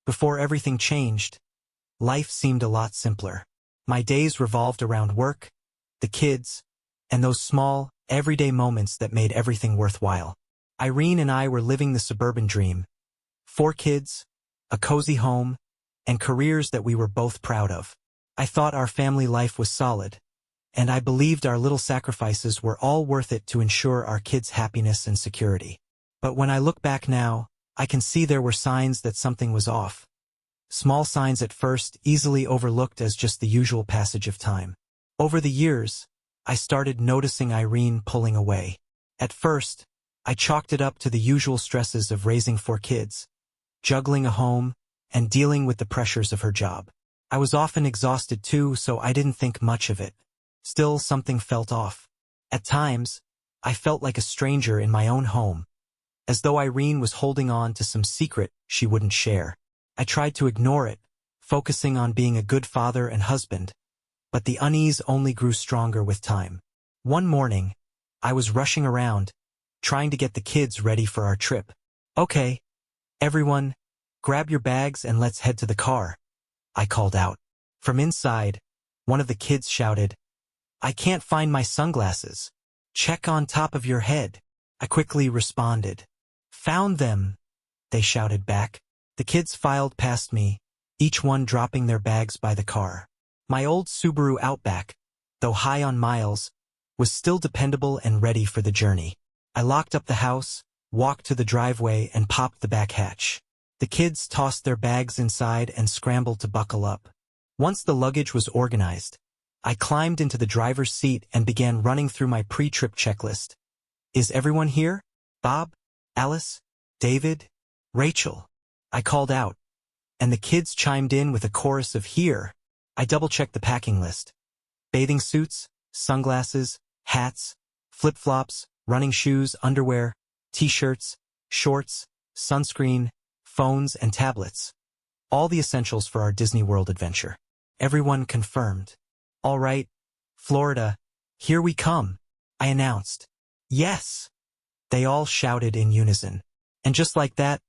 Before everything changed, life seemed a lot simpler. My days revolved around work, the kids, and those small, everyday moments that made everything worthwhile. Irene and I were living the suburban dream. 4 kids, a cozy home, and careers that we were both proud of. I thought our family life was solid, and I believed our little sacrifices were all worth it to ensure our kids' happiness and security. But when I look back now, I can see there were signs that something was off. Small signs at first, easily overlooked as just the usual passage of time. Over the years, I started noticing Irene pulling away. At first, I chalked it up to the usual stresses of raising 4 kids, juggling a home, and dealing with the pressures of her job. I was often exhausted too, so I didn't think much of it. Still, something felt off. At times, I felt like a stranger in my own home, as though Irene was holding on to some secret she wouldn't share. I tried to ignore it, focusing on being a good father and husband, but the unease only grew stronger with time. One morning, I was rushing around, trying to get the kids ready for our trip. "Okay, everyone, grab your bags and let's head to the car," I called out. From inside, one of the kids shouted, "I can't find my sunglasses. Check on top of your head." I quickly responded. "Found them," they shouted back. The kids filed past me, each one dropping their bags by the car. My old Subaru Outback, though high on miles, was still dependable and ready for the journey. I locked up the house, walked to the driveway, and popped the back hatch. The kids tossed their bags inside and scrambled to buckle up. Once the luggage was organized, I climbed into the driver's seat and began running through my pre-trip checklist. "Is everyone here? Bob, Alice, David, Rachel?" I called out, and the kids chimed in with a chorus of "Here." I double-checked the packing list. Bathing suits, sunglasses, hats, flip-flops, running shoes, underwear, t-shirts, shorts, sunscreen, phones, and tablets. All the essentials for our Disney World adventure. Everyone confirmed. "All right, Florida, here we come," I announced. "Yes!" they all shouted in unison. And just like that,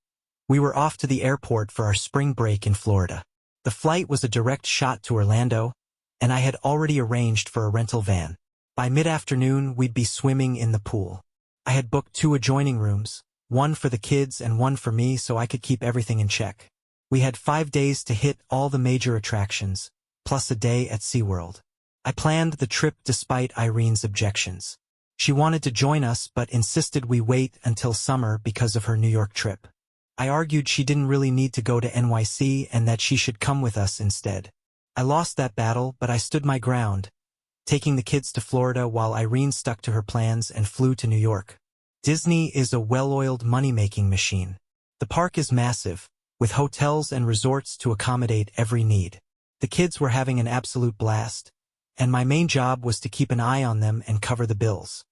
we were off to the airport for our spring break in Florida. The flight was a direct shot to Orlando, and I had already arranged for a rental van. By mid-afternoon, we'd be swimming in the pool. I had booked 2 adjoining rooms, one for the kids and one for me so I could keep everything in check. We had 5 days to hit all the major attractions, plus a day at SeaWorld. I planned the trip despite Irene's objections. She wanted to join us but insisted we wait until summer because of her New York trip. I argued she didn't really need to go to NYC and that she should come with us instead. I lost that battle, but I stood my ground, taking the kids to Florida while Irene stuck to her plans and flew to New York. Disney is a well-oiled money-making machine. The park is massive, with hotels and resorts to accommodate every need. The kids were having an absolute blast, and my main job was to keep an eye on them and cover the bills.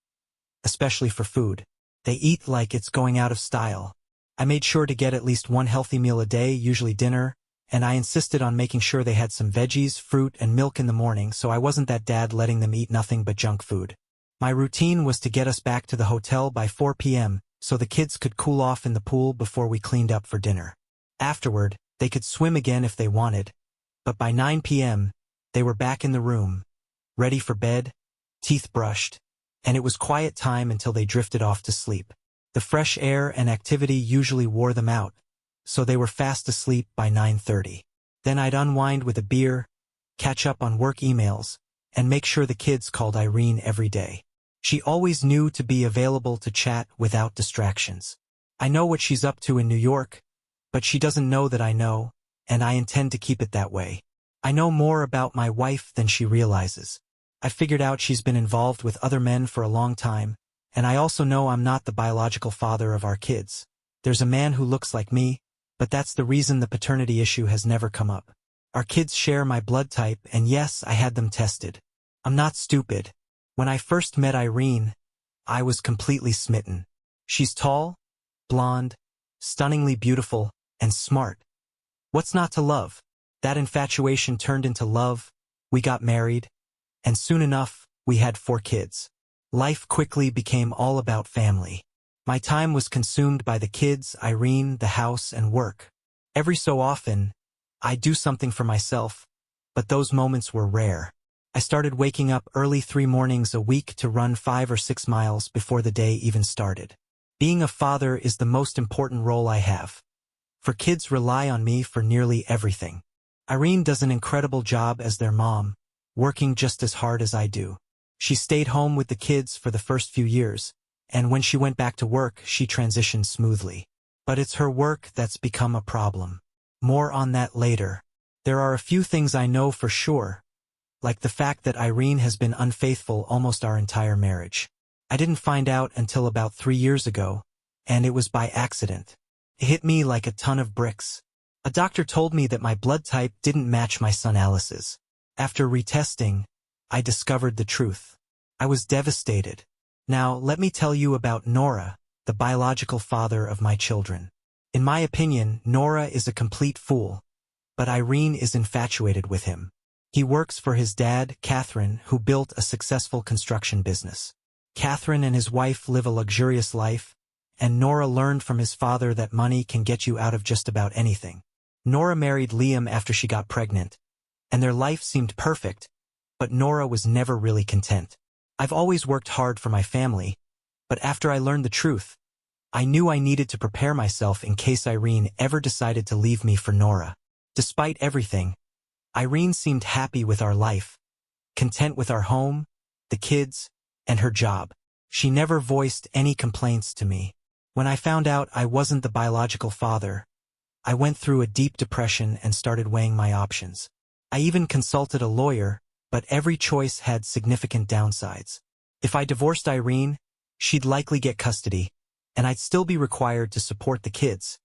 Especially for food. They eat like it's going out of style. I made sure to get at least 1 healthy meal a day, usually dinner, and I insisted on making sure they had some veggies, fruit, and milk in the morning, so I wasn't that dad letting them eat nothing but junk food. My routine was to get us back to the hotel by 4 p.m., so the kids could cool off in the pool before we cleaned up for dinner. Afterward, they could swim again if they wanted, but by 9 p.m., they were back in the room, ready for bed, teeth brushed, and it was quiet time until they drifted off to sleep. The fresh air and activity usually wore them out, so they were fast asleep by 9:30. Then I'd unwind with a beer, catch up on work emails, and make sure the kids called Irene every day. She always knew to be available to chat without distractions. I know what she's up to in New York, but she doesn't know that I know, and I intend to keep it that way. I know more about my wife than she realizes. I figured out she's been involved with other men for a long time, and I also know I'm not the biological father of our kids. There's a man who looks like me, but that's the reason the paternity issue has never come up. Our kids share my blood type, and yes, I had them tested. I'm not stupid. When I first met Irene, I was completely smitten. She's tall, blonde, stunningly beautiful, and smart. What's not to love? That infatuation turned into love, we got married, and soon enough, we had 4 kids. Life quickly became all about family. My time was consumed by the kids, Irene, the house, and work. Every so often, I'd do something for myself, but those moments were rare. I started waking up early 3 mornings a week to run 5 or 6 miles before the day even started. Being a father is the most important role I have. For kids rely on me for nearly everything. Irene does an incredible job as their mom, working just as hard as I do. She stayed home with the kids for the first few years, and when she went back to work, she transitioned smoothly. But it's her work that's become a problem. More on that later. There are a few things I know for sure, like the fact that Irene has been unfaithful almost our entire marriage. I didn't find out until about 3 years ago, and it was by accident. It hit me like a ton of bricks. A doctor told me that my blood type didn't match my son Alice's. After retesting, I discovered the truth. I was devastated. Now, let me tell you about Nora, the biological father of my children. In my opinion, Nora is a complete fool, but Irene is infatuated with him. He works for his dad, Catherine, who built a successful construction business. Catherine and his wife live a luxurious life, and Nora learned from his father that money can get you out of just about anything. Nora married Liam after she got pregnant, and their life seemed perfect, but Nora was never really content. I've always worked hard for my family, but after I learned the truth, I knew I needed to prepare myself in case Irene ever decided to leave me for Nora. Despite everything, Irene seemed happy with our life, content with our home, the kids, and her job. She never voiced any complaints to me. When I found out I wasn't the biological father, I went through a deep depression and started weighing my options. I even consulted a lawyer, but every choice had significant downsides. If I divorced Irene, she'd likely get custody, and I'd still be required to support the kids,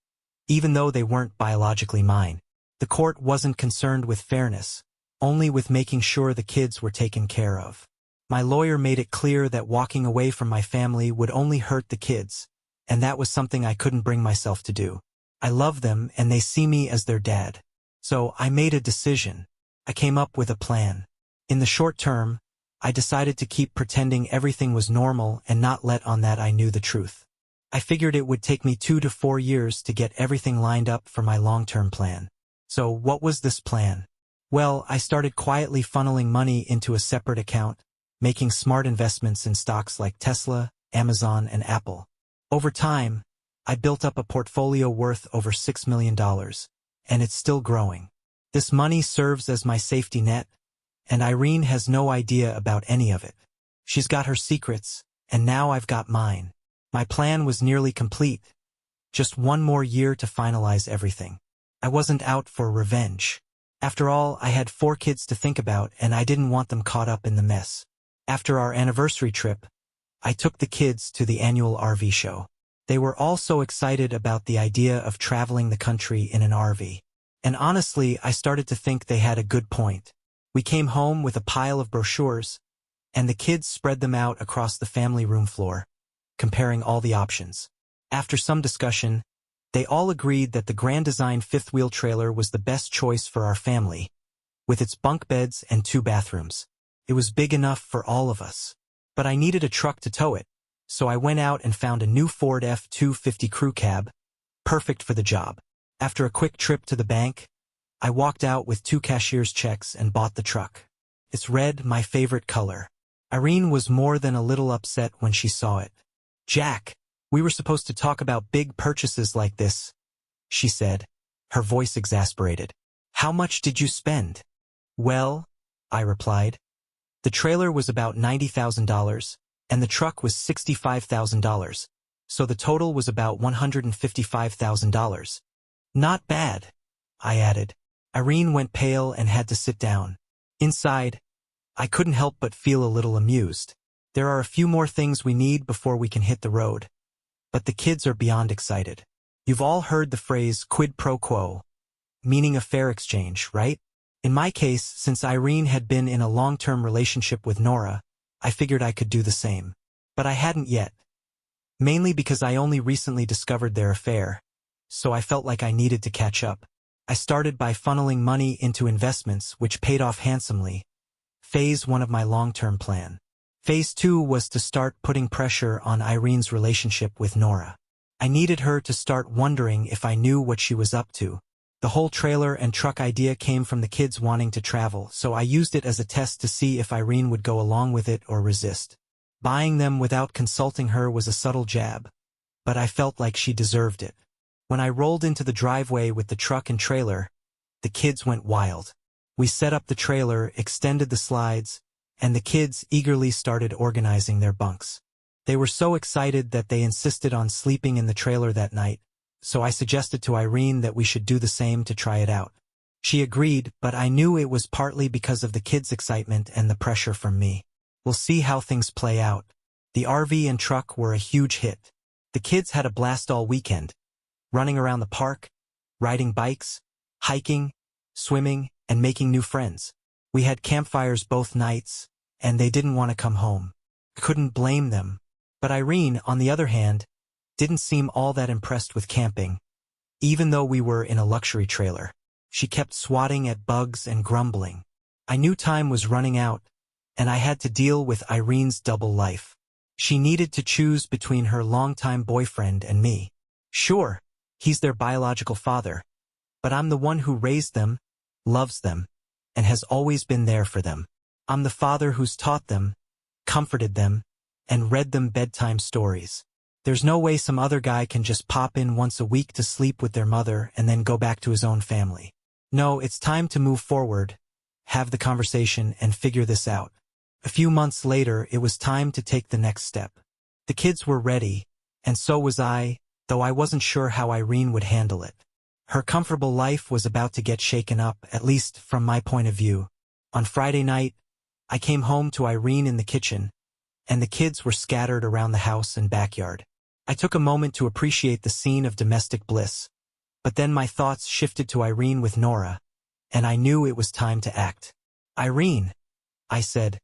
even though they weren't biologically mine. The court wasn't concerned with fairness, only with making sure the kids were taken care of. My lawyer made it clear that walking away from my family would only hurt the kids, and that was something I couldn't bring myself to do. I love them and they see me as their dad. So I made a decision. I came up with a plan. In the short term, I decided to keep pretending everything was normal and not let on that I knew the truth. I figured it would take me 2 to 4 years to get everything lined up for my long-term plan. So what was this plan? Well, I started quietly funneling money into a separate account, making smart investments in stocks like Tesla, Amazon, and Apple. Over time, I built up a portfolio worth over $6 million, and it's still growing. This money serves as my safety net, and Irene has no idea about any of it. She's got her secrets, and now I've got mine. My plan was nearly complete. Just 1 more year to finalize everything. I wasn't out for revenge. After all, I had 4 kids to think about, and I didn't want them caught up in the mess. After our anniversary trip, I took the kids to the annual RV show. They were all so excited about the idea of traveling the country in an RV. And honestly, I started to think they had a good point. We came home with a pile of brochures, and the kids spread them out across the family room floor, comparing all the options. After some discussion, they all agreed that the Grand Design 5th-wheel trailer was the best choice for our family, with its bunk beds and 2 bathrooms. It was big enough for all of us. But I needed a truck to tow it, so I went out and found a new Ford F-250 crew cab, perfect for the job. After a quick trip to the bank, I walked out with 2 cashier's checks and bought the truck. It's red, my favorite color. Irene was more than a little upset when she saw it. "Jack, we were supposed to talk about big purchases like this," she said, her voice exasperated. "How much did you spend?" "Well," I replied, "the trailer was about $90,000, and the truck was $65,000, so the total was about $155,000. "Not bad," I added. Irene went pale and had to sit down. Inside, I couldn't help but feel a little amused. There are a few more things we need before we can hit the road, but the kids are beyond excited. You've all heard the phrase quid pro quo, meaning a fair exchange, right? In my case, since Irene had been in a long-term relationship with Nora, I figured I could do the same. But I hadn't yet. Mainly because I only recently discovered their affair, so I felt like I needed to catch up. I started by funneling money into investments, which paid off handsomely. Phase 1 of my long-term plan. Phase 2 was to start putting pressure on Irene's relationship with Nora. I needed her to start wondering if I knew what she was up to, The whole trailer and truck idea came from the kids wanting to travel, so I used it as a test to see if Irene would go along with it or resist. Buying them without consulting her was a subtle jab, but I felt like she deserved it. When I rolled into the driveway with the truck and trailer, the kids went wild. We set up the trailer, extended the slides, and the kids eagerly started organizing their bunks. They were so excited that they insisted on sleeping in the trailer that night, so I suggested to Irene that we should do the same to try it out. She agreed, but I knew it was partly because of the kids' excitement and the pressure from me. We'll see how things play out. The RV and truck were a huge hit. The kids had a blast all weekend, running around the park, riding bikes, hiking, swimming, and making new friends. We had campfires both nights, and they didn't want to come home. Couldn't blame them. But Irene, on the other hand, didn't seem all that impressed with camping, even though we were in a luxury trailer. She kept swatting at bugs and grumbling. I knew time was running out, and I had to deal with Irene's double life. She needed to choose between her longtime boyfriend and me. Sure, he's their biological father, but I'm the one who raised them, loves them, and has always been there for them. I'm the father who's taught them, comforted them, and read them bedtime stories. There's no way some other guy can just pop in once a week to sleep with their mother and then go back to his own family. No, it's time to move forward, have the conversation, and figure this out. A few months later, it was time to take the next step. The kids were ready, and so was I, though I wasn't sure how Irene would handle it. Her comfortable life was about to get shaken up, at least from my point of view. On Friday night, I came home to Irene in the kitchen, and the kids were scattered around the house and backyard. I took a moment to appreciate the scene of domestic bliss, but then my thoughts shifted to Irene with Nora, and I knew it was time to act. Irene, I said,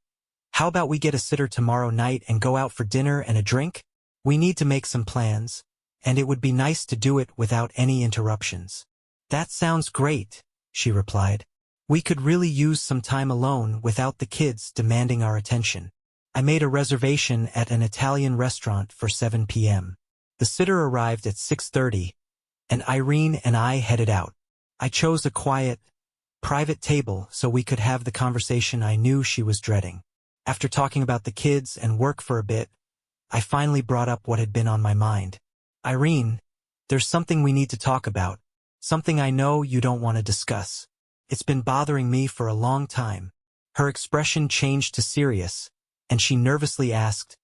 how about we get a sitter tomorrow night and go out for dinner and a drink? We need to make some plans, and it would be nice to do it without any interruptions. That sounds great, she replied. We could really use some time alone without the kids demanding our attention. I made a reservation at an Italian restaurant for 7 p.m. The sitter arrived at 6:30, and Irene and I headed out. I chose a quiet, private table so we could have the conversation I knew she was dreading. After talking about the kids and work for a bit, I finally brought up what had been on my mind. Irene, there's something we need to talk about, something I know you don't want to discuss. It's been bothering me for a long time. Her expression changed to serious, and she nervously asked,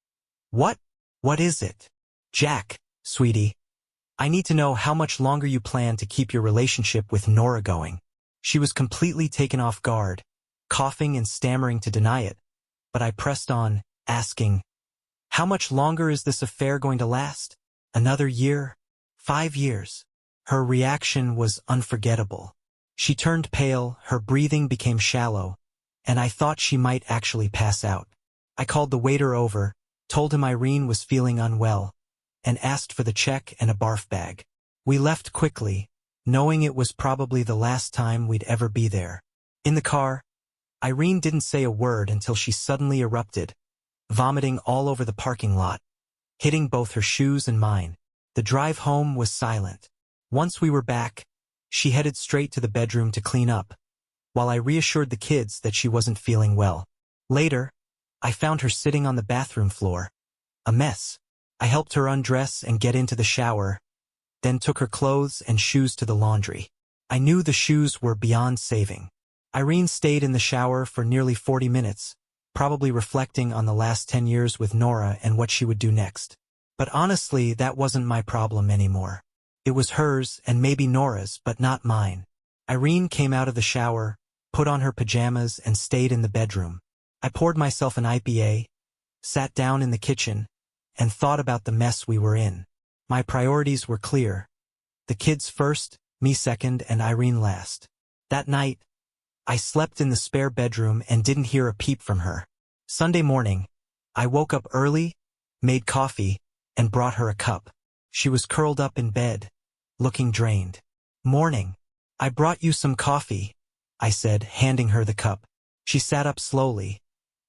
What? What is it? Jack, sweetie, I need to know how much longer you plan to keep your relationship with Nora going. She was completely taken off guard, coughing and stammering to deny it, but I pressed on, asking, How much longer is this affair going to last? Another year? 5 years? Her reaction was unforgettable. She turned pale, her breathing became shallow, and I thought she might actually pass out. I called the waiter over, told him Irene was feeling unwell, and asked for the check and a barf bag. We left quickly, knowing it was probably the last time we'd ever be there. In the car, Irene didn't say a word until she suddenly erupted, vomiting all over the parking lot, hitting both her shoes and mine. The drive home was silent. Once we were back, she headed straight to the bedroom to clean up, while I reassured the kids that she wasn't feeling well. Later, I found her sitting on the bathroom floor, a mess. I helped her undress and get into the shower, then took her clothes and shoes to the laundry. I knew the shoes were beyond saving. Irene stayed in the shower for nearly 40 minutes, probably reflecting on the last 10 years with Nora and what she would do next. But honestly, that wasn't my problem anymore. It was hers and maybe Nora's, but not mine. Irene came out of the shower, put on her pajamas, and stayed in the bedroom. I poured myself an IPA, sat down in the kitchen, and thought about the mess we were in. My priorities were clear. The kids first, me second, and Irene last. That night, I slept in the spare bedroom and didn't hear a peep from her. Sunday morning, I woke up early, made coffee, and brought her a cup. She was curled up in bed, looking drained. Morning. I brought you some coffee, I said, handing her the cup. She sat up slowly,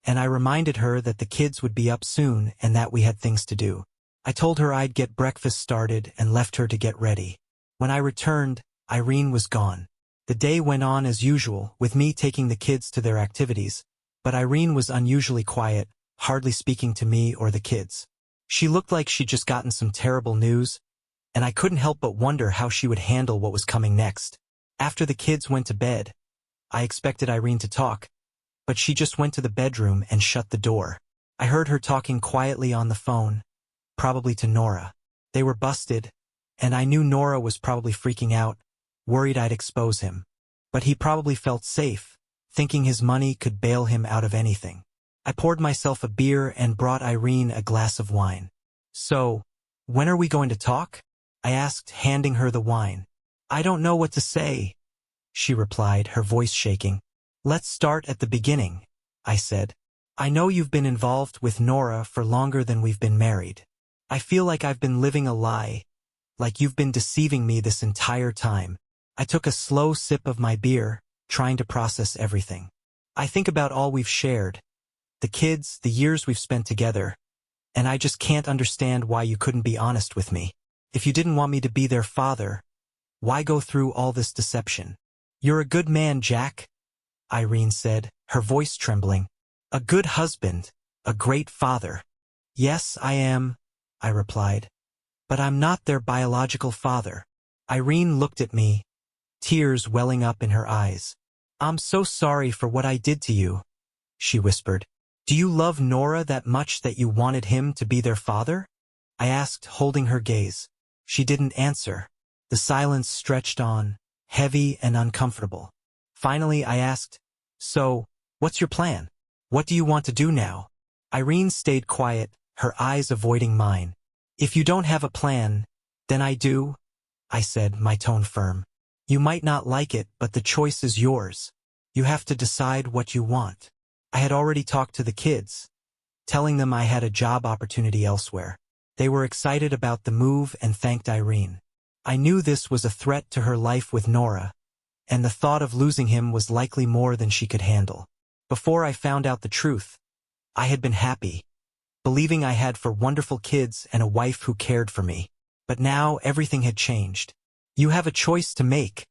and I reminded her that the kids would be up soon and that we had things to do. I told her I'd get breakfast started and left her to get ready. When I returned, Irene was gone. The day went on as usual, with me taking the kids to their activities, but Irene was unusually quiet, hardly speaking to me or the kids. She looked like she'd just gotten some terrible news, and I couldn't help but wonder how she would handle what was coming next. After the kids went to bed, I expected Irene to talk, but she just went to the bedroom and shut the door. I heard her talking quietly on the phone, probably to Nora. They were busted, and I knew Nora was probably freaking out, worried I'd expose him. But he probably felt safe, thinking his money could bail him out of anything. I poured myself a beer and brought Irene a glass of wine. "So, when are we going to talk?" I asked, handing her the wine. "I don't know what to say," she replied, her voice shaking. "Let's start at the beginning," I said. "I know you've been involved with Nora for longer than we've been married. I feel like I've been living a lie, like you've been deceiving me this entire time." I took a slow sip of my beer, trying to process everything. "I think about all we've shared, the kids, the years we've spent together, and I just can't understand why you couldn't be honest with me. If you didn't want me to be their father, why go through all this deception?" "You're a good man, Jack," Irene said, her voice trembling. "A good husband, a great father." "Yes, I am," I replied. "But I'm not their biological father." Irene looked at me, tears welling up in her eyes. "I'm so sorry for what I did to you," she whispered. "Do you love Nora that much that you wanted him to be their father?" I asked, holding her gaze. She didn't answer. The silence stretched on, heavy and uncomfortable. Finally, I asked, "So, what's your plan? What do you want to do now?" Irene stayed quiet, her eyes avoiding mine. "If you don't have a plan, then I do," I said, my tone firm. "You might not like it, but the choice is yours. You have to decide what you want." I had already talked to the kids, telling them I had a job opportunity elsewhere. They were excited about the move and thanked Irene. I knew this was a threat to her life with Nora, and the thought of losing him was likely more than she could handle. Before I found out the truth, I had been happy, believing I had 4 wonderful kids and a wife who cared for me. But now everything had changed. "You have a choice to make,"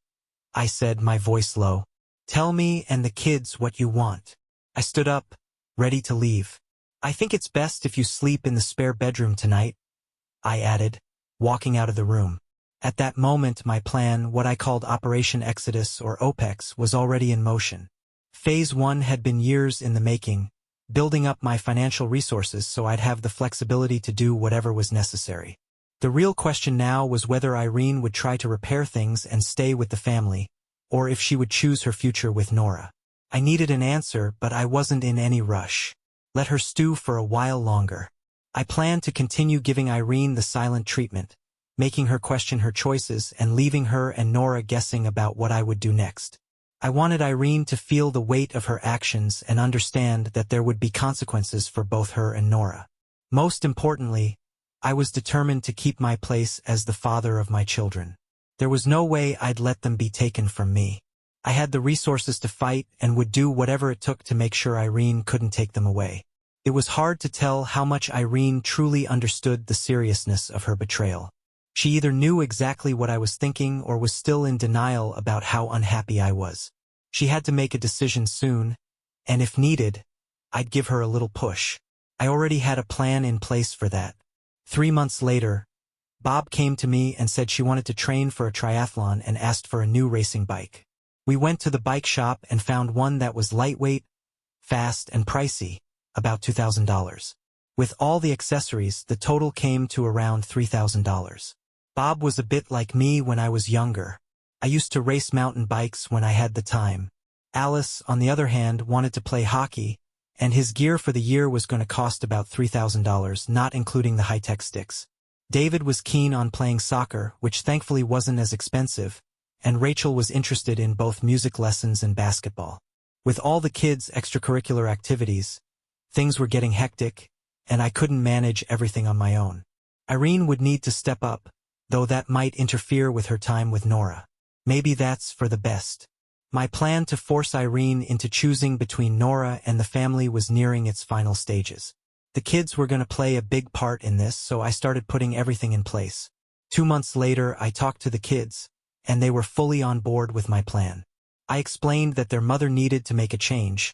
I said, my voice low. "Tell me and the kids what you want." I stood up, ready to leave. "I think it's best if you sleep in the spare bedroom tonight," I added, walking out of the room. At that moment my plan, what I called Operation Exodus or OPEX, was already in motion. Phase 1 had been years in the making, building up my financial resources so I'd have the flexibility to do whatever was necessary. The real question now was whether Irene would try to repair things and stay with the family, or if she would choose her future with Nora. I needed an answer, but I wasn't in any rush. Let her stew for a while longer. I planned to continue giving Irene the silent treatment, making her question her choices and leaving her and Nora guessing about what I would do next. I wanted Irene to feel the weight of her actions and understand that there would be consequences for both her and Nora. Most importantly, I was determined to keep my place as the father of my children. There was no way I'd let them be taken from me. I had the resources to fight and would do whatever it took to make sure Irene couldn't take them away. It was hard to tell how much Irene truly understood the seriousness of her betrayal. She either knew exactly what I was thinking or was still in denial about how unhappy I was. She had to make a decision soon, and if needed, I'd give her a little push. I already had a plan in place for that. 3 months later, Bob came to me and said she wanted to train for a triathlon and asked for a new racing bike. We went to the bike shop and found one that was lightweight, fast, and pricey, about $2,000. With all the accessories, the total came to around $3,000. Bob was a bit like me when I was younger. I used to race mountain bikes when I had the time. Alice, on the other hand, wanted to play hockey, and his gear for the year was going to cost about $3,000, not including the high-tech sticks. David was keen on playing soccer, which thankfully wasn't as expensive, and Rachel was interested in both music lessons and basketball. With all the kids' extracurricular activities, things were getting hectic, and I couldn't manage everything on my own. Irene would need to step up, though that might interfere with her time with Nora. Maybe that's for the best. My plan to force Irene into choosing between Nora and the family was nearing its final stages. The kids were going to play a big part in this, so I started putting everything in place. 2 months later, I talked to the kids, and they were fully on board with my plan. I explained that their mother needed to make a change,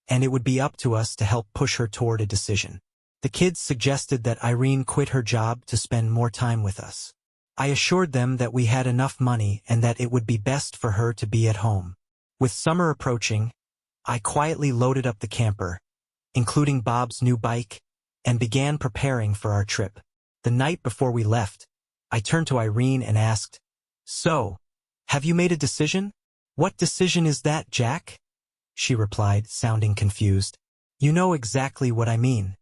and it would be up to us to help push her toward a decision. The kids suggested that Irene quit her job to spend more time with us. I assured them that we had enough money and that it would be best for her to be at home. With summer approaching, I quietly loaded up the camper, including Bob's new bike, and began preparing for our trip. The night before we left, I turned to Irene and asked, "So, have you made a decision?" "What decision is that, Jack?" she replied, sounding confused. "You know exactly what I mean.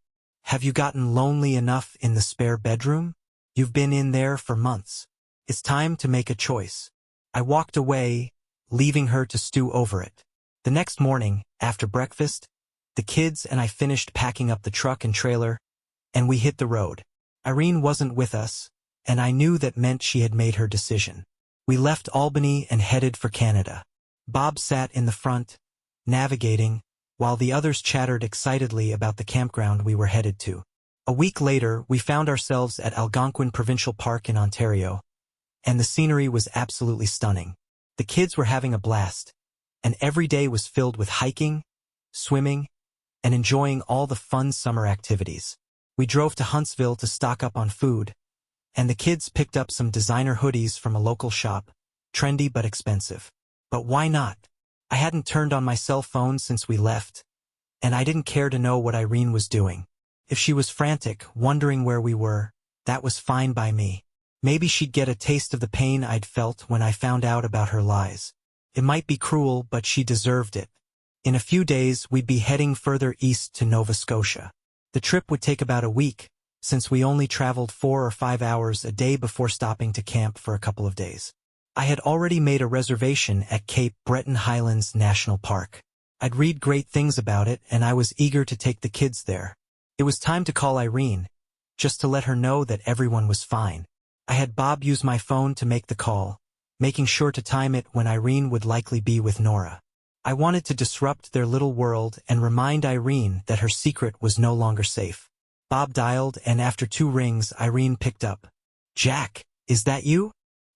Have you gotten lonely enough in the spare bedroom? You've been in there for months. It's time to make a choice." I walked away, leaving her to stew over it. The next morning, after breakfast, the kids and I finished packing up the truck and trailer, and we hit the road. Irene wasn't with us, and I knew that meant she had made her decision. We left Albany and headed for Canada. Bob sat in the front, navigating, while the others chattered excitedly about the campground we were headed to. A week later, we found ourselves at Algonquin Provincial Park in Ontario, and the scenery was absolutely stunning. The kids were having a blast, and every day was filled with hiking, swimming, and enjoying all the fun summer activities. We drove to Huntsville to stock up on food, and the kids picked up some designer hoodies from a local shop, trendy but expensive. But why not? I hadn't turned on my cell phone since we left, and I didn't care to know what Irene was doing. If she was frantic, wondering where we were, that was fine by me. Maybe she'd get a taste of the pain I'd felt when I found out about her lies. It might be cruel, but she deserved it. In a few days, we'd be heading further east to Nova Scotia. The trip would take about a week, since we only traveled 4 or 5 hours a day before stopping to camp for a couple of days. I had already made a reservation at Cape Breton Highlands National Park. I'd read great things about it, and I was eager to take the kids there. It was time to call Irene, just to let her know that everyone was fine. I had Bob use my phone to make the call, making sure to time it when Irene would likely be with Nora. I wanted to disrupt their little world and remind Irene that her secret was no longer safe. Bob dialed, and after 2 rings, Irene picked up. "Jack, is that you?"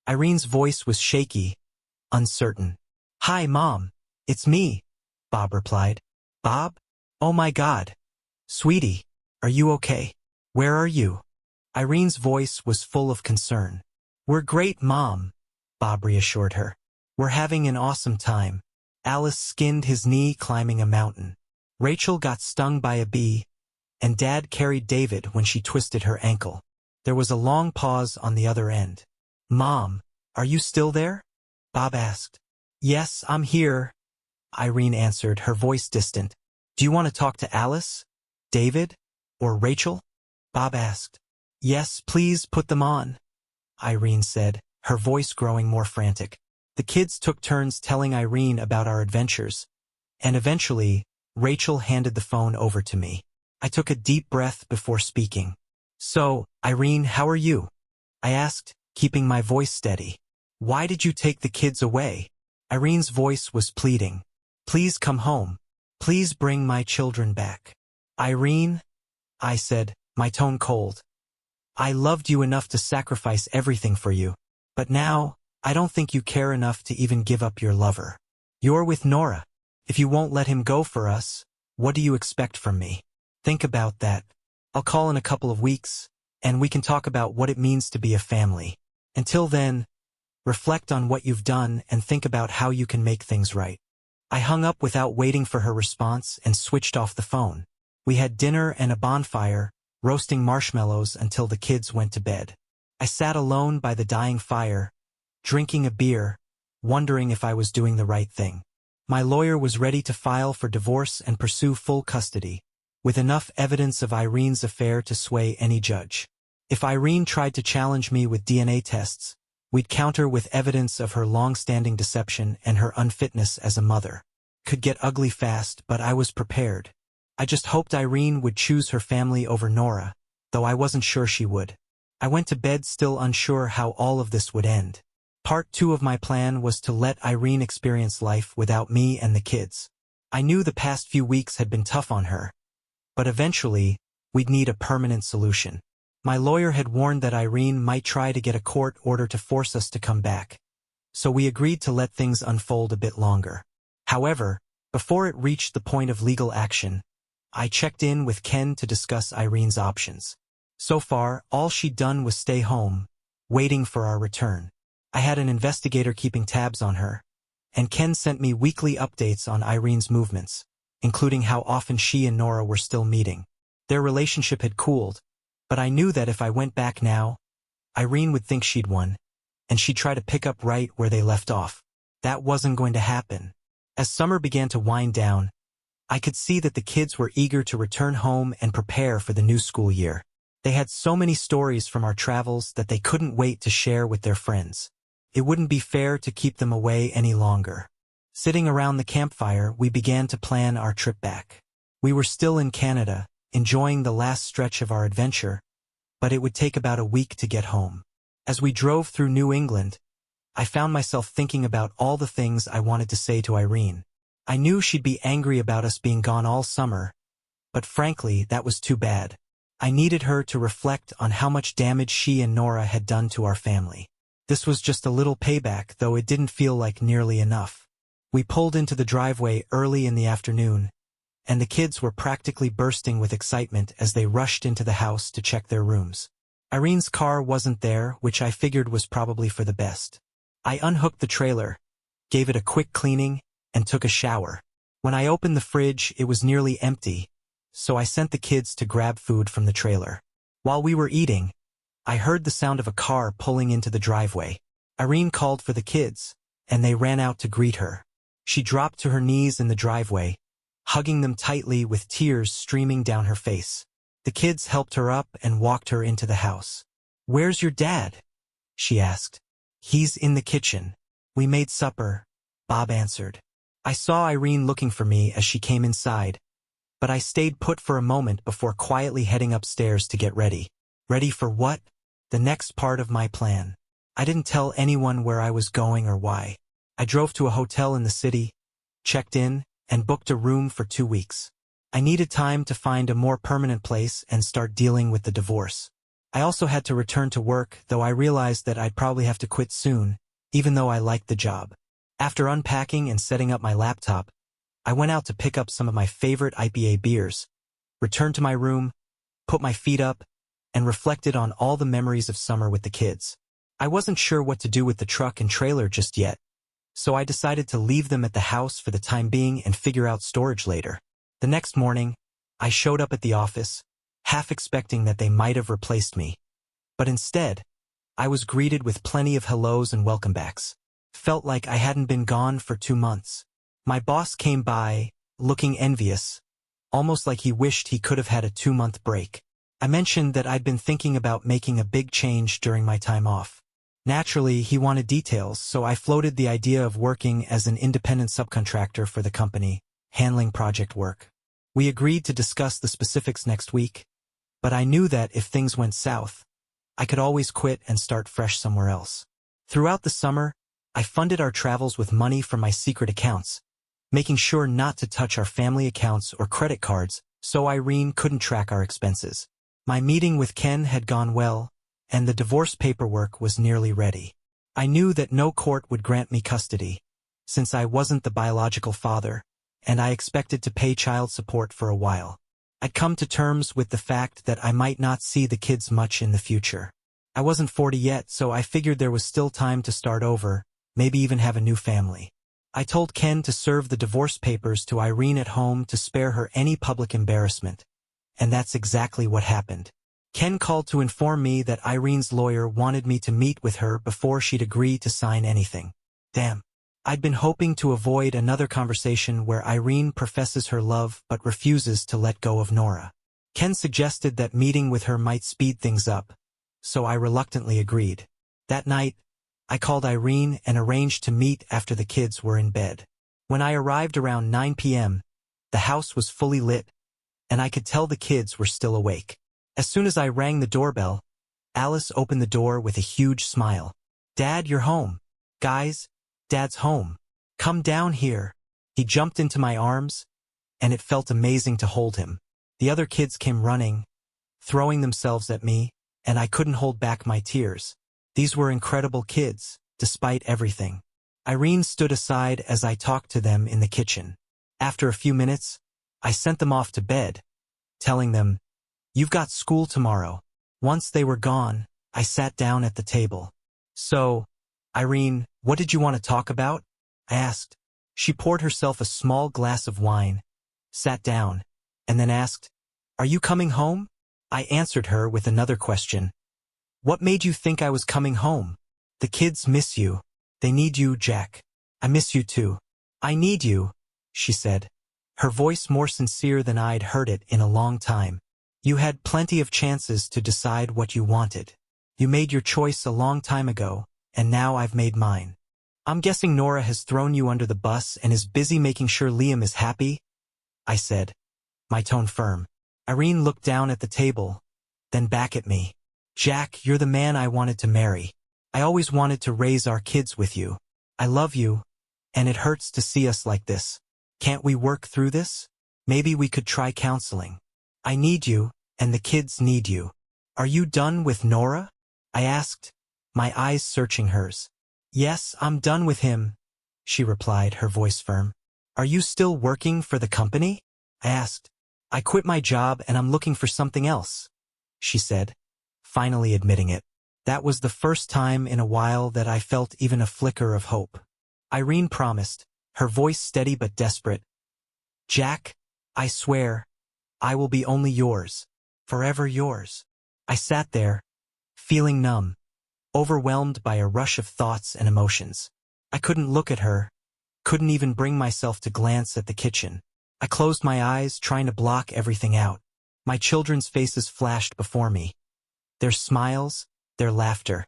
Irene's voice was shaky, uncertain. "Hi, Mom. It's me," Bob replied. "Bob? Oh my God. Sweetie, are you okay? Where are you?" Irene's voice was full of concern. "We're great, Mom," Bob reassured her. "We're having an awesome time. Alice skinned his knee climbing a mountain. Rachel got stung by a bee, and Dad carried David when she twisted her ankle." There was a long pause on the other end. "Mom, are you still there?" Bob asked. "Yes, I'm here," Irene answered, her voice distant. "Do you want to talk to Alice, David, or Rachel?" Bob asked. "Yes, please put them on," Irene said, her voice growing more frantic. The kids took turns telling Irene about our adventures, and eventually, Rachel handed the phone over to me. I took a deep breath before speaking. "So, Irene, how are you?" I asked, keeping my voice steady. "Why did you take the kids away?" Irene's voice was pleading. "Please come home. Please bring my children back." "Irene," I said, my tone cold. "I loved you enough to sacrifice everything for you. But now, I don't think you care enough to even give up your lover. You're with Nora. If you won't let him go for us, what do you expect from me? Think about that. I'll call in a couple of weeks, and we can talk about what it means to be a family. Until then, reflect on what you've done and think about how you can make things right." I hung up without waiting for her response and switched off the phone. We had dinner and a bonfire, roasting marshmallows until the kids went to bed. I sat alone by the dying fire, drinking a beer, wondering if I was doing the right thing. My lawyer was ready to file for divorce and pursue full custody, with enough evidence of Irene's affair to sway any judge. If Irene tried to challenge me with DNA tests, we'd counter with evidence of her long-standing deception and her unfitness as a mother. Could get ugly fast, but I was prepared. I just hoped Irene would choose her family over Nora, though I wasn't sure she would. I went to bed still unsure how all of this would end. Part 2 of my plan was to let Irene experience life without me and the kids. I knew the past few weeks had been tough on her, but eventually, we'd need a permanent solution. My lawyer had warned that Irene might try to get a court order to force us to come back, so we agreed to let things unfold a bit longer. However, before it reached the point of legal action, I checked in with Ken to discuss Irene's options. So far, all she'd done was stay home, waiting for our return. I had an investigator keeping tabs on her, and Ken sent me weekly updates on Irene's movements, including how often she and Nora were still meeting. Their relationship had cooled, but I knew that if I went back now, Irene would think she'd won, and she'd try to pick up right where they left off. That wasn't going to happen. As summer began to wind down, I could see that the kids were eager to return home and prepare for the new school year. They had so many stories from our travels that they couldn't wait to share with their friends. It wouldn't be fair to keep them away any longer. Sitting around the campfire, we began to plan our trip back. We were still in Canada, enjoying the last stretch of our adventure, but it would take about a week to get home. As we drove through New England, I found myself thinking about all the things I wanted to say to Irene. I knew she'd be angry about us being gone all summer, but frankly, that was too bad. I needed her to reflect on how much damage she and Nora had done to our family. This was just a little payback, though it didn't feel like nearly enough. We pulled into the driveway early in the afternoon, and the kids were practically bursting with excitement as they rushed into the house to check their rooms. Irene's car wasn't there, which I figured was probably for the best. I unhooked the trailer, gave it a quick cleaning, and took a shower. When I opened the fridge, it was nearly empty, so I sent the kids to grab food from the trailer. While we were eating, I heard the sound of a car pulling into the driveway. Irene called for the kids, and they ran out to greet her. She dropped to her knees in the driveway, hugging them tightly with tears streaming down her face. The kids helped her up and walked her into the house. "Where's your dad?" she asked. "He's in the kitchen. We made supper," Bob answered. I saw Irene looking for me as she came inside, but I stayed put for a moment before quietly heading upstairs to get ready. Ready for what? The next part of my plan. I didn't tell anyone where I was going or why. I drove to a hotel in the city, checked in, and booked a room for 2 weeks. I needed time to find a more permanent place and start dealing with the divorce. I also had to return to work, though I realized that I'd probably have to quit soon, even though I liked the job. After unpacking and setting up my laptop, I went out to pick up some of my favorite IPA beers, returned to my room, put my feet up, and reflected on all the memories of summer with the kids. I wasn't sure what to do with the truck and trailer just yet, so I decided to leave them at the house for the time being and figure out storage later. The next morning, I showed up at the office, half expecting that they might have replaced me. But instead, I was greeted with plenty of hellos and welcome backs. Felt like I hadn't been gone for 2 months. My boss came by, looking envious, almost like he wished he could have had a 2-month break. I mentioned that I'd been thinking about making a big change during my time off. Naturally, he wanted details, so I floated the idea of working as an independent subcontractor for the company, handling project work. We agreed to discuss the specifics next week, but I knew that if things went south, I could always quit and start fresh somewhere else. Throughout the summer, I funded our travels with money from my secret accounts, making sure not to touch our family accounts or credit cards so Irene couldn't track our expenses. My meeting with Ken had gone well, and the divorce paperwork was nearly ready. I knew that no court would grant me custody, since I wasn't the biological father, and I expected to pay child support for a while. I'd come to terms with the fact that I might not see the kids much in the future. I wasn't 40 yet, so I figured there was still time to start over, maybe even have a new family. I told Ken to serve the divorce papers to Irene at home to spare her any public embarrassment, and that's exactly what happened. Ken called to inform me that Irene's lawyer wanted me to meet with her before she'd agree to sign anything. Damn. I'd been hoping to avoid another conversation where Irene professes her love but refuses to let go of Nora. Ken suggested that meeting with her might speed things up, so I reluctantly agreed. That night, I called Irene and arranged to meet after the kids were in bed. When I arrived around 9 p.m., the house was fully lit, and I could tell the kids were still awake. As soon as I rang the doorbell, Alice opened the door with a huge smile. "Dad, you're home. Guys, Dad's home. Come down here." He jumped into my arms, and it felt amazing to hold him. The other kids came running, throwing themselves at me, and I couldn't hold back my tears. These were incredible kids, despite everything. Irene stood aside as I talked to them in the kitchen. After a few minutes, I sent them off to bed, telling them, "You've got school tomorrow." Once they were gone, I sat down at the table. "So, Irene, what did you want to talk about?" I asked. She poured herself a small glass of wine, sat down, and then asked, "Are you coming home?" I answered her with another question. "What made you think I was coming home?" "The kids miss you. They need you, Jack." "I miss you too." "I need you," she said, her voice more sincere than I'd heard it in a long time. "You had plenty of chances to decide what you wanted. You made your choice a long time ago, and now I've made mine. I'm guessing Nora has thrown you under the bus and is busy making sure Liam is happy," I said, my tone firm. Irene looked down at the table, then back at me. "Jack, you're the man I wanted to marry. I always wanted to raise our kids with you. I love you, and it hurts to see us like this. Can't we work through this? Maybe we could try counseling. I need you, and the kids need you." "Are you done with Nora?" I asked, my eyes searching hers. "Yes, I'm done with him," she replied, her voice firm. "Are you still working for the company?" I asked. "I quit my job and I'm looking for something else," she said, finally admitting it. That was the first time in a while that I felt even a flicker of hope. Irene promised, her voice steady but desperate. "Jack, I swear, I will be only yours, forever yours." I sat there, feeling numb, overwhelmed by a rush of thoughts and emotions. I couldn't look at her, couldn't even bring myself to glance at the kitchen. I closed my eyes, trying to block everything out. My children's faces flashed before me. Their smiles, their laughter.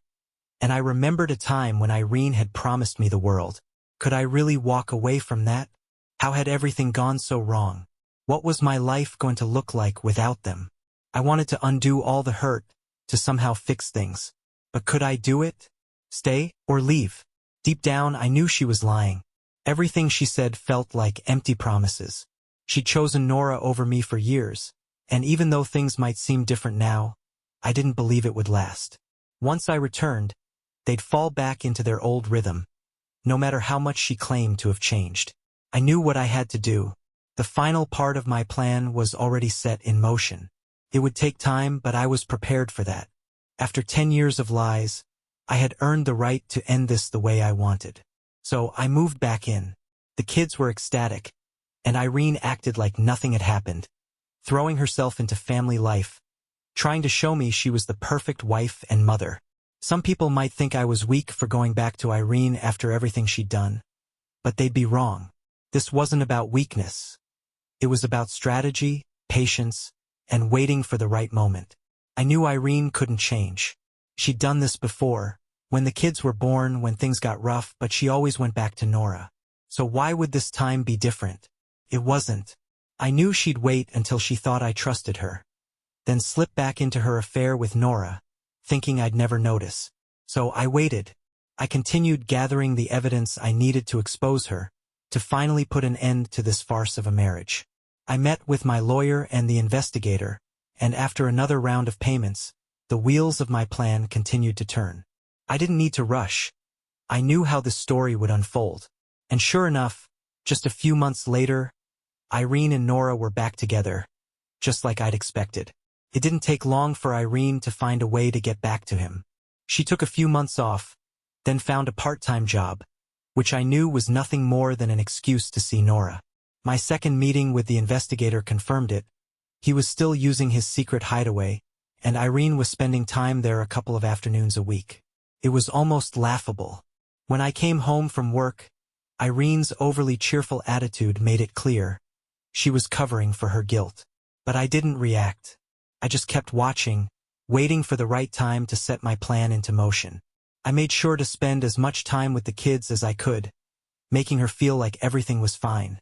And I remembered a time when Irene had promised me the world. Could I really walk away from that? How had everything gone so wrong? What was my life going to look like without them? I wanted to undo all the hurt, to somehow fix things. But could I do it? Stay or leave? Deep down, I knew she was lying. Everything she said felt like empty promises. She'd chosen Nora over me for years, and even though things might seem different now, I didn't believe it would last. Once I returned, they'd fall back into their old rhythm, no matter how much she claimed to have changed. I knew what I had to do. The final part of my plan was already set in motion. It would take time, but I was prepared for that. After 10 years of lies, I had earned the right to end this the way I wanted. So I moved back in. The kids were ecstatic, and Irene acted like nothing had happened, throwing herself into family life, trying to show me she was the perfect wife and mother. Some people might think I was weak for going back to Irene after everything she'd done, but they'd be wrong. This wasn't about weakness. It was about strategy, patience, and waiting for the right moment. I knew Irene couldn't change. She'd done this before, when the kids were born, when things got rough, but she always went back to Nora. So why would this time be different? It wasn't. I knew she'd wait until she thought I trusted her, then slip back into her affair with Nora, thinking I'd never notice. So I waited. I continued gathering the evidence I needed to expose her, to finally put an end to this farce of a marriage. I met with my lawyer and the investigator, and after another round of payments, the wheels of my plan continued to turn. I didn't need to rush. I knew how the story would unfold. And sure enough, just a few months later, Irene and Nora were back together, just like I'd expected. It didn't take long for Irene to find a way to get back to him. She took a few months off, then found a part-time job, which I knew was nothing more than an excuse to see Nora. My second meeting with the investigator confirmed it. He was still using his secret hideaway, and Irene was spending time there a couple of afternoons a week. It was almost laughable. When I came home from work, Irene's overly cheerful attitude made it clear she was covering for her guilt. But I didn't react. I just kept watching, waiting for the right time to set my plan into motion. I made sure to spend as much time with the kids as I could, making her feel like everything was fine,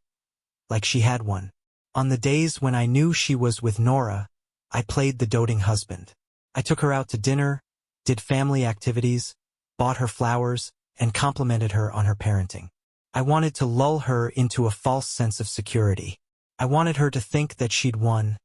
like she had one. On the days when I knew she was with Nora, I played the doting husband. I took her out to dinner, did family activities, bought her flowers, and complimented her on her parenting. I wanted to lull her into a false sense of security. I wanted her to think that she'd won,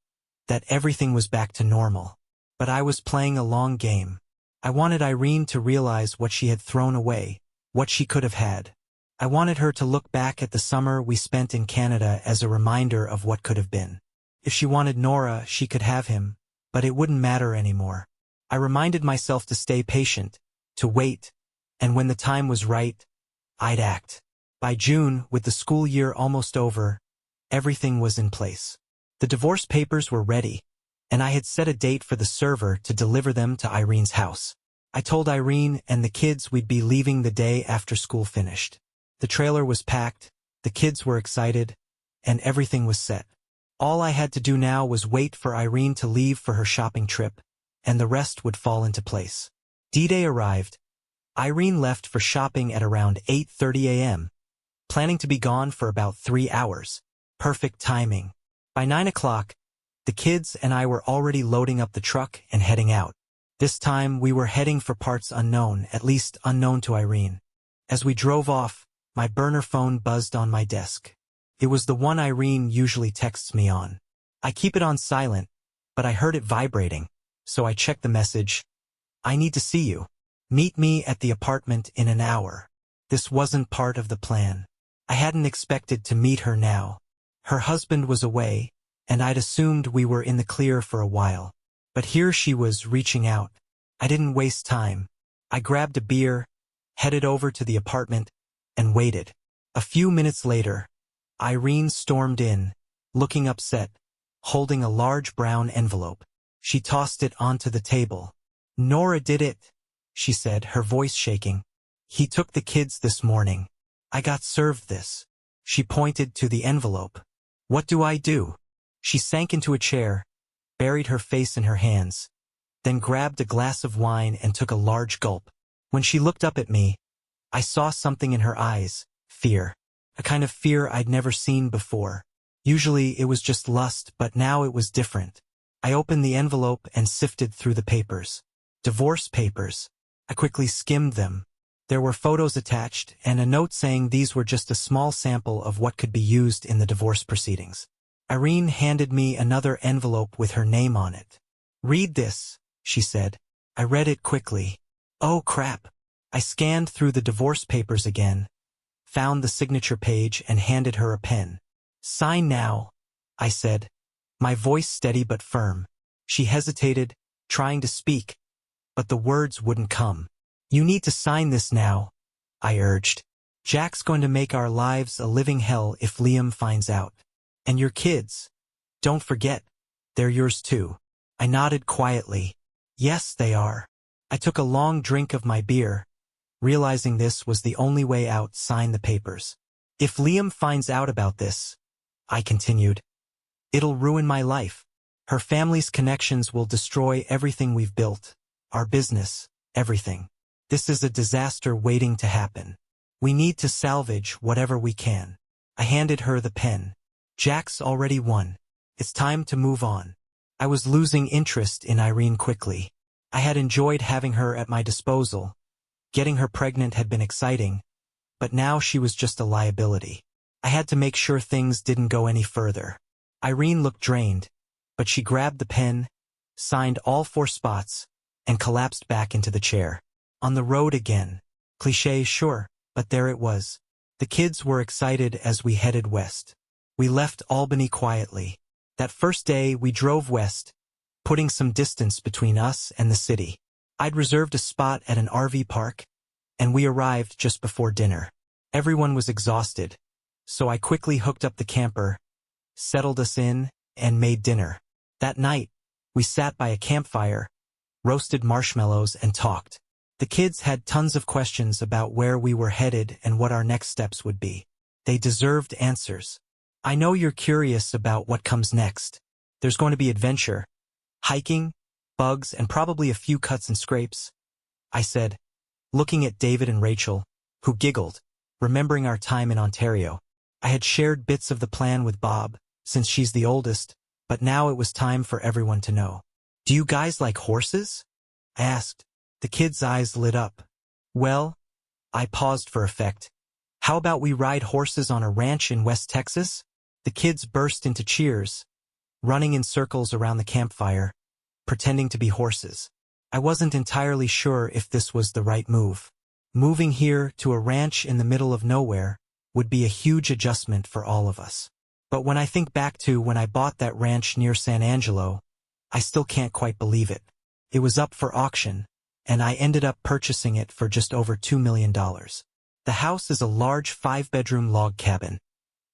that everything was back to normal. But I was playing a long game. I wanted Irene to realize what she had thrown away, what she could have had. I wanted her to look back at the summer we spent in Canada as a reminder of what could have been. If she wanted Nora, she could have him, but it wouldn't matter anymore. I reminded myself to stay patient, to wait, and when the time was right, I'd act. By June, with the school year almost over, everything was in place. The divorce papers were ready, and I had set a date for the server to deliver them to Irene's house. I told Irene and the kids we'd be leaving the day after school finished. The trailer was packed, the kids were excited, and everything was set. All I had to do now was wait for Irene to leave for her shopping trip, and the rest would fall into place. D-Day arrived. Irene left for shopping at around 8:30 a.m., planning to be gone for about 3 hours. Perfect timing. By 9 o'clock, the kids and I were already loading up the truck and heading out. This time we were heading for parts unknown, at least unknown to Irene. As we drove off, my burner phone buzzed on my desk. It was the one Irene usually texts me on. I keep it on silent, but I heard it vibrating, so I checked the message. I need to see you. Meet me at the apartment in an hour. This wasn't part of the plan. I hadn't expected to meet her now. Her husband was away, and I'd assumed we were in the clear for a while. But here she was reaching out. I didn't waste time. I grabbed a beer, headed over to the apartment, and waited. A few minutes later, Irene stormed in, looking upset, holding a large brown envelope. She tossed it onto the table. "Nora did it," she said, her voice shaking. "He took the kids this morning. I got served this." She pointed to the envelope. "What do I do?" She sank into a chair, buried her face in her hands, then grabbed a glass of wine and took a large gulp. When she looked up at me, I saw something in her eyes, fear. A kind of fear I'd never seen before. Usually it was just lust, but now it was different. I opened the envelope and sifted through the papers. Divorce papers. I quickly skimmed them. There were photos attached and a note saying these were just a small sample of what could be used in the divorce proceedings. Irene handed me another envelope with her name on it. "Read this," she said. I read it quickly. Oh crap. I scanned through the divorce papers again, found the signature page and handed her a pen. "Sign now," I said, my voice steady but firm. She hesitated, trying to speak, but the words wouldn't come. "You need to sign this now," I urged. "Jack's going to make our lives a living hell if Liam finds out. And your kids, don't forget, they're yours too." I nodded quietly. "Yes, they are." I took a long drink of my beer, realizing this was the only way out. Sign the papers. "If Liam finds out about this," I continued, "it'll ruin my life. Her family's connections will destroy everything we've built, our business, everything. This is a disaster waiting to happen. We need to salvage whatever we can." I handed her the pen. "Jack's already won. It's time to move on." I was losing interest in Irene quickly. I had enjoyed having her at my disposal. Getting her pregnant had been exciting, but now she was just a liability. I had to make sure things didn't go any further. Irene looked drained, but she grabbed the pen, signed all 4 spots, and collapsed back into the chair. On the road again. Cliché, sure, but there it was. The kids were excited as we headed west. We left Albany quietly. That first day we drove west, putting some distance between us and the city. I'd reserved a spot at an RV park, and we arrived just before dinner. Everyone was exhausted, so I quickly hooked up the camper, settled us in, and made dinner. That night, we sat by a campfire, roasted marshmallows, and talked. The kids had tons of questions about where we were headed and what our next steps would be. They deserved answers. "I know you're curious about what comes next. There's going to be adventure, hiking, bugs, and probably a few cuts and scrapes," I said, looking at David and Rachel, who giggled, remembering our time in Ontario. I had shared bits of the plan with Bob, since she's the oldest, but now it was time for everyone to know. "Do you guys like horses?" I asked. The kids' eyes lit up. "Well," I paused for effect, "how about we ride horses on a ranch in West Texas?" The kids burst into cheers, running in circles around the campfire, pretending to be horses. I wasn't entirely sure if this was the right move. Moving here to a ranch in the middle of nowhere would be a huge adjustment for all of us. But when I think back to when I bought that ranch near San Angelo, I still can't quite believe it. It was up for auction, and I ended up purchasing it for just over $2 million. The house is a large 5-bedroom log cabin,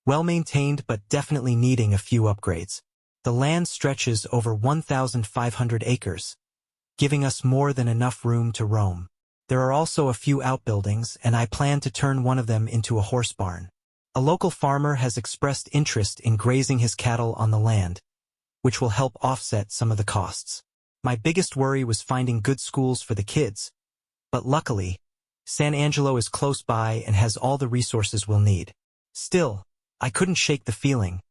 well-maintained but definitely needing a few upgrades. The land stretches over 1,500 acres, giving us more than enough room to roam. There are also a few outbuildings, and I plan to turn one of them into a horse barn. A local farmer has expressed interest in grazing his cattle on the land, which will help offset some of the costs. My biggest worry was finding good schools for the kids, but luckily, San Angelo is close by and has all the resources we'll need. Still, I couldn't shake the feeling.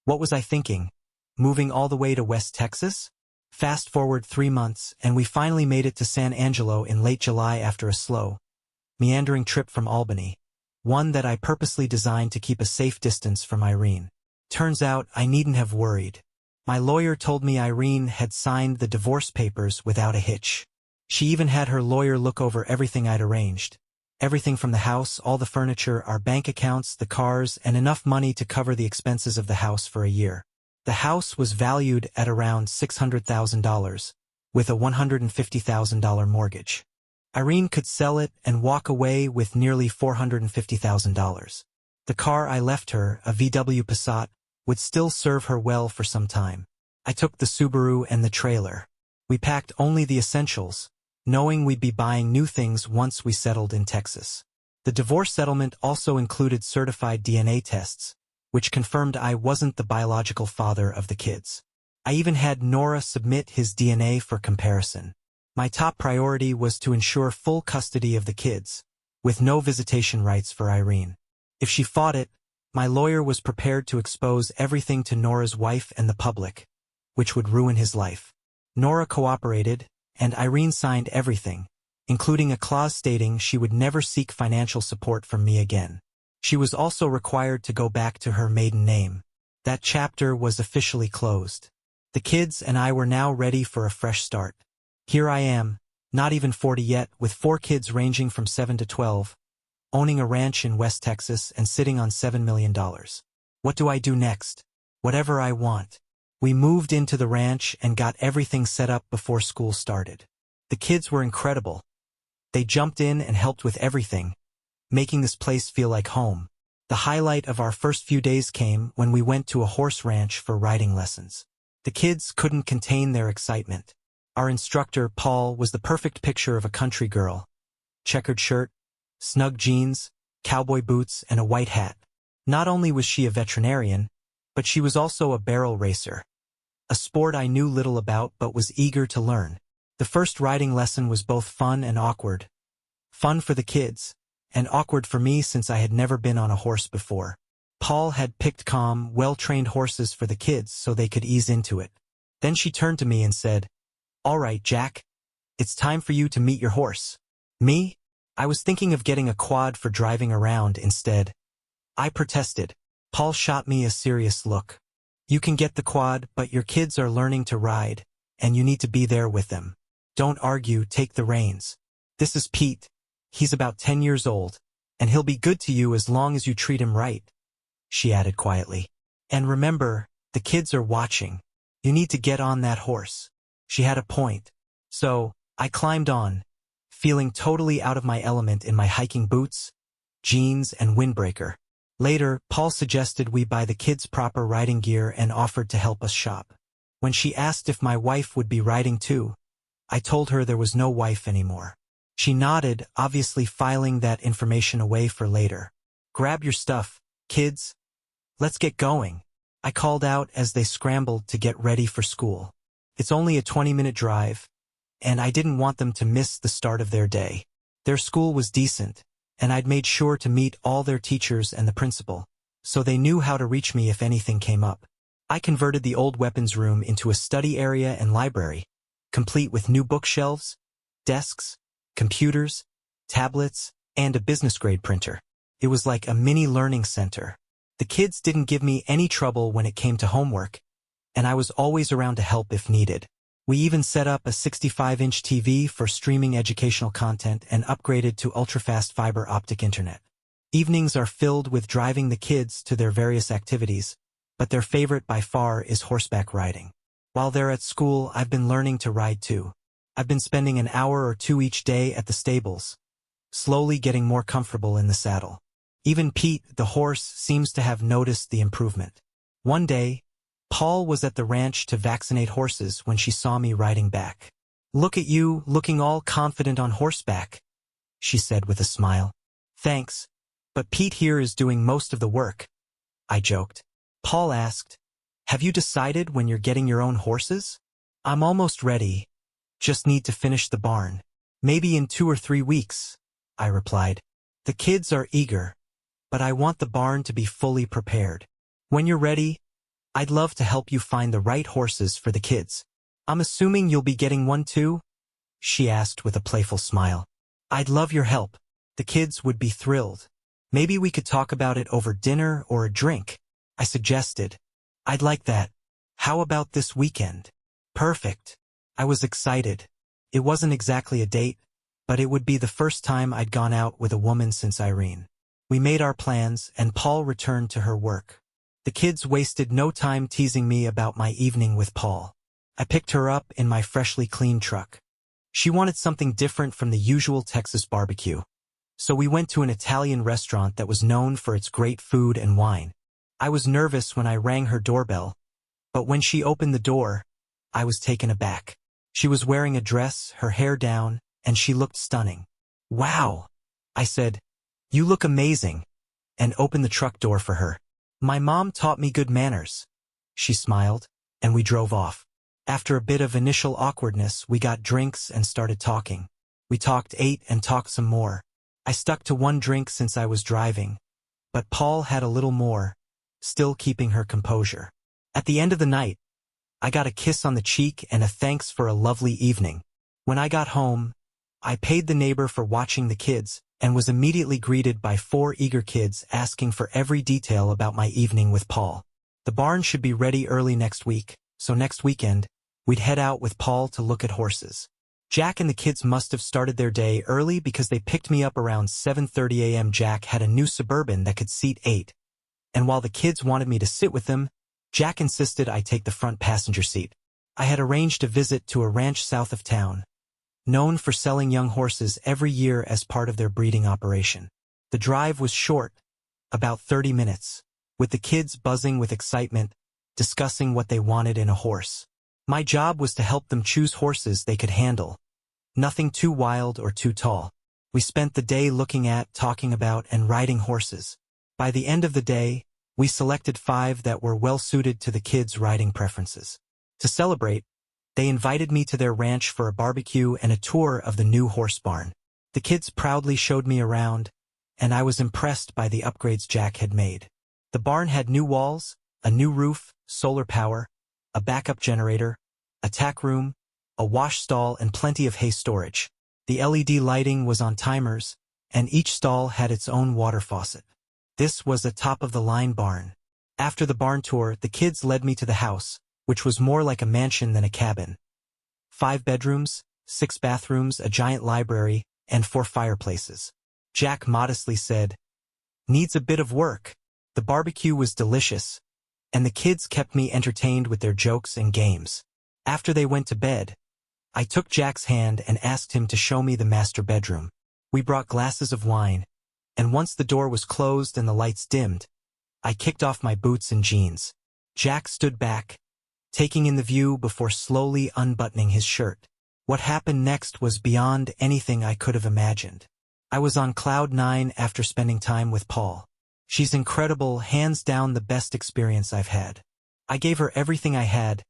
What was I thinking? Moving all the way to West Texas? Fast forward 3 months, and we finally made it to San Angelo in late July after a slow, meandering trip from Albany, one that I purposely designed to keep a safe distance from Irene. Turns out I needn't have worried. My lawyer told me Irene had signed the divorce papers without a hitch. She even had her lawyer look over everything I'd arranged. Everything from the house, all the furniture, our bank accounts, the cars, and enough money to cover the expenses of the house for a year. The house was valued at around $600,000, with a $150,000 mortgage. Irene could sell it and walk away with nearly $450,000. The car I left her, a VW Passat, would still serve her well for some time. I took the Subaru and the trailer. We packed only the essentials, knowing we'd be buying new things once we settled in Texas. The divorce settlement also included certified DNA tests, which confirmed I wasn't the biological father of the kids. I even had Nora submit his DNA for comparison. My top priority was to ensure full custody of the kids, with no visitation rights for Irene. If she fought it, my lawyer was prepared to expose everything to Nora's wife and the public, which would ruin his life. Nora cooperated, and Irene signed everything, including a clause stating she would never seek financial support from me again. She was also required to go back to her maiden name. That chapter was officially closed. The kids and I were now ready for a fresh start. Here I am, not even 40 yet, with 4 kids ranging from 7 to 12, owning a ranch in West Texas and sitting on $7 million. What do I do next? Whatever I want. We moved into the ranch and got everything set up before school started. The kids were incredible. They jumped in and helped with everything, making this place feel like home. The highlight of our first few days came when we went to a horse ranch for riding lessons. The kids couldn't contain their excitement. Our instructor, Paul, was the perfect picture of a country girl. Checkered shirt, snug jeans, cowboy boots, and a white hat. Not only was she a veterinarian, but she was also a barrel racer, a sport I knew little about but was eager to learn. The first riding lesson was both fun and awkward. Fun for the kids, and awkward for me since I had never been on a horse before. Paul had picked calm, well-trained horses for the kids so they could ease into it. Then she turned to me and said, "All right, Jack, it's time for you to meet your horse." Me? I was thinking of getting a quad for driving around instead. I protested. Paul shot me a serious look. "You can get the quad, but your kids are learning to ride, and you need to be there with them. Don't argue, take the reins. This is Pete. He's about 10 years old, and he'll be good to you as long as you treat him right," she added quietly. "And remember, the kids are watching. You need to get on that horse." She had a point. So, I climbed on, feeling totally out of my element in my hiking boots, jeans, and windbreaker. Later, Paul suggested we buy the kids proper riding gear and offered to help us shop. When she asked if my wife would be riding too, I told her there was no wife anymore. She nodded, obviously filing that information away for later. "Grab your stuff, kids. Let's get going," I called out as they scrambled to get ready for school. It's only a 20-minute drive, and I didn't want them to miss the start of their day. Their school was decent, and I'd made sure to meet all their teachers and the principal, so they knew how to reach me if anything came up. I converted the old weapons room into a study area and library, complete with new bookshelves, desks, computers, tablets, and a business-grade printer. It was like a mini learning center. The kids didn't give me any trouble when it came to homework, and I was always around to help if needed. We even set up a 65-inch TV for streaming educational content and upgraded to ultra-fast fiber optic internet. Evenings are filled with driving the kids to their various activities, but their favorite by far is horseback riding. While they're at school, I've been learning to ride too. I've been spending an hour or two each day at the stables, slowly getting more comfortable in the saddle. Even Pete, the horse, seems to have noticed the improvement. One day, Paul was at the ranch to vaccinate horses when she saw me riding back. "Look at you, looking all confident on horseback," she said with a smile. "Thanks, but Pete here is doing most of the work," I joked. Paul asked, "Have you decided when you're getting your own horses?" "I'm almost ready. Just need to finish the barn. Maybe in 2 or 3 weeks," I replied. "The kids are eager, but I want the barn to be fully prepared. When you're ready, I'd love to help you find the right horses for the kids." "I'm assuming you'll be getting one too?" she asked with a playful smile. "I'd love your help. The kids would be thrilled. Maybe we could talk about it over dinner or a drink," I suggested. "I'd like that. How about this weekend?" "Perfect." I was excited. It wasn't exactly a date, but it would be the first time I'd gone out with a woman since Irene. We made our plans, and Paul returned to her work. The kids wasted no time teasing me about my evening with Paul. I picked her up in my freshly cleaned truck. She wanted something different from the usual Texas barbecue, so we went to an Italian restaurant that was known for its great food and wine. I was nervous when I rang her doorbell, but when she opened the door, I was taken aback. She was wearing a dress, her hair down, and she looked stunning. "Wow," I said, "you look amazing," and opened the truck door for her. "My mom taught me good manners," she smiled, and we drove off. After a bit of initial awkwardness, we got drinks and started talking. We talked, ate, and talked some more. I stuck to one drink since I was driving, but Paul had a little more, still keeping her composure. At the end of the night, I got a kiss on the cheek and a thanks for a lovely evening. When I got home, I paid the neighbor for watching the kids and was immediately greeted by 4 eager kids asking for every detail about my evening with Paul. The barn should be ready early next week, so next weekend, we'd head out with Paul to look at horses. Jack and the kids must have started their day early because they picked me up around 7:30 a.m. Jack had a new Suburban that could seat 8, and while the kids wanted me to sit with them, Jack insisted I take the front passenger seat. I had arranged a visit to a ranch south of town, known for selling young horses every year as part of their breeding operation. The drive was short, about 30 minutes, with the kids buzzing with excitement, discussing what they wanted in a horse. My job was to help them choose horses they could handle, nothing too wild or too tall. We spent the day looking at, talking about, and riding horses. By the end of the day, we selected 5 that were well-suited to the kids' riding preferences. To celebrate, they invited me to their ranch for a barbecue and a tour of the new horse barn. The kids proudly showed me around, and I was impressed by the upgrades Jack had made. The barn had new walls, a new roof, solar power, a backup generator, a tack room, a wash stall, and plenty of hay storage. The LED lighting was on timers, and each stall had its own water faucet. This was a top-of-the-line barn. After the barn tour, the kids led me to the house, which was more like a mansion than a cabin. 5 bedrooms, 6 bathrooms, a giant library, and 4 fireplaces. Jack modestly said, "Needs a bit of work." The barbecue was delicious, and the kids kept me entertained with their jokes and games. After they went to bed, I took Jack's hand and asked him to show me the master bedroom. We brought glasses of wine, and once the door was closed and the lights dimmed, I kicked off my boots and jeans. Jack stood back, taking in the view before slowly unbuttoning his shirt. What happened next was beyond anything I could have imagined. I was on cloud 9 after spending time with Paul. She's incredible, hands down the best experience I've had. I gave her everything I had,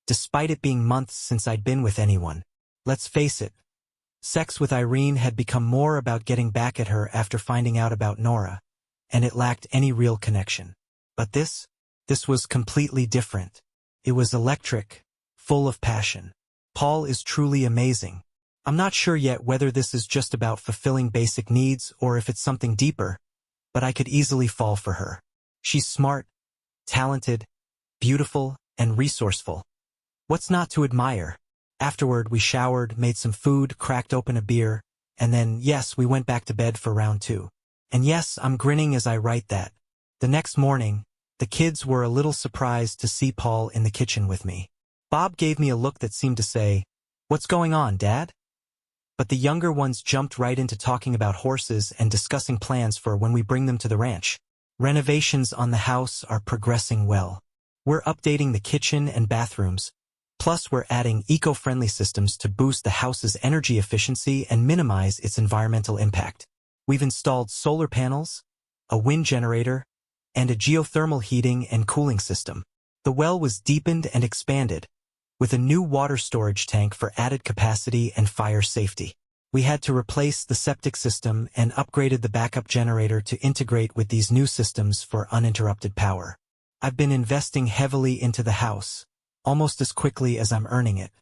despite it being months since I'd been with anyone. Let's face it, sex with Irene had become more about getting back at her after finding out about Nora, and it lacked any real connection. But this was completely different. It was electric, full of passion. Paul is truly amazing. I'm not sure yet whether this is just about fulfilling basic needs or if it's something deeper, but I could easily fall for her. She's smart, talented, beautiful, and resourceful. What's not to admire? Afterward, we showered, made some food, cracked open a beer, and then, yes, we went back to bed for round 2. And yes, I'm grinning as I write that. The next morning, the kids were a little surprised to see Paul in the kitchen with me. Bob gave me a look that seemed to say, "What's going on, Dad?" But the younger ones jumped right into talking about horses and discussing plans for when we bring them to the ranch. Renovations on the house are progressing well. We're updating the kitchen and bathrooms, plus we're adding eco-friendly systems to boost the house's energy efficiency and minimize its environmental impact. We've installed solar panels, a wind generator, and a geothermal heating and cooling system. The well was deepened and expanded, with a new water storage tank for added capacity and fire safety. We had to replace the septic system and upgraded the backup generator to integrate with these new systems for uninterrupted power. I've been investing heavily into the house, almost as quickly as I'm earning it.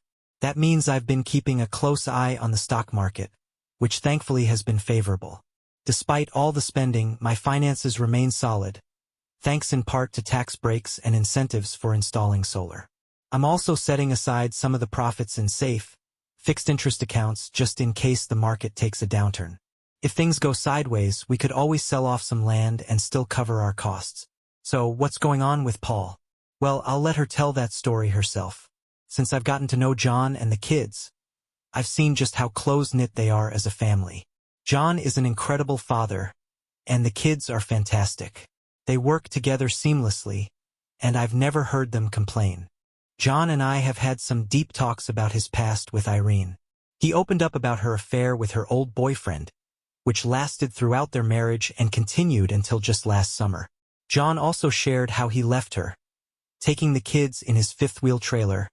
That means I've been keeping a close eye on the stock market, which thankfully has been favorable. Despite all the spending, my finances remain solid, thanks in part to tax breaks and incentives for installing solar. I'm also setting aside some of the profits in safe, fixed-interest accounts just in case the market takes a downturn. If things go sideways, we could always sell off some land and still cover our costs. So, what's going on with Paul? Well, I'll let her tell that story herself. Since I've gotten to know John and the kids, I've seen just how close-knit they are as a family. John is an incredible father, and the kids are fantastic. They work together seamlessly, and I've never heard them complain. John and I have had some deep talks about his past with Irene. He opened up about her affair with her old boyfriend, which lasted throughout their marriage and continued until just last summer. John also shared how he left her, taking the kids in his fifth-wheel trailer,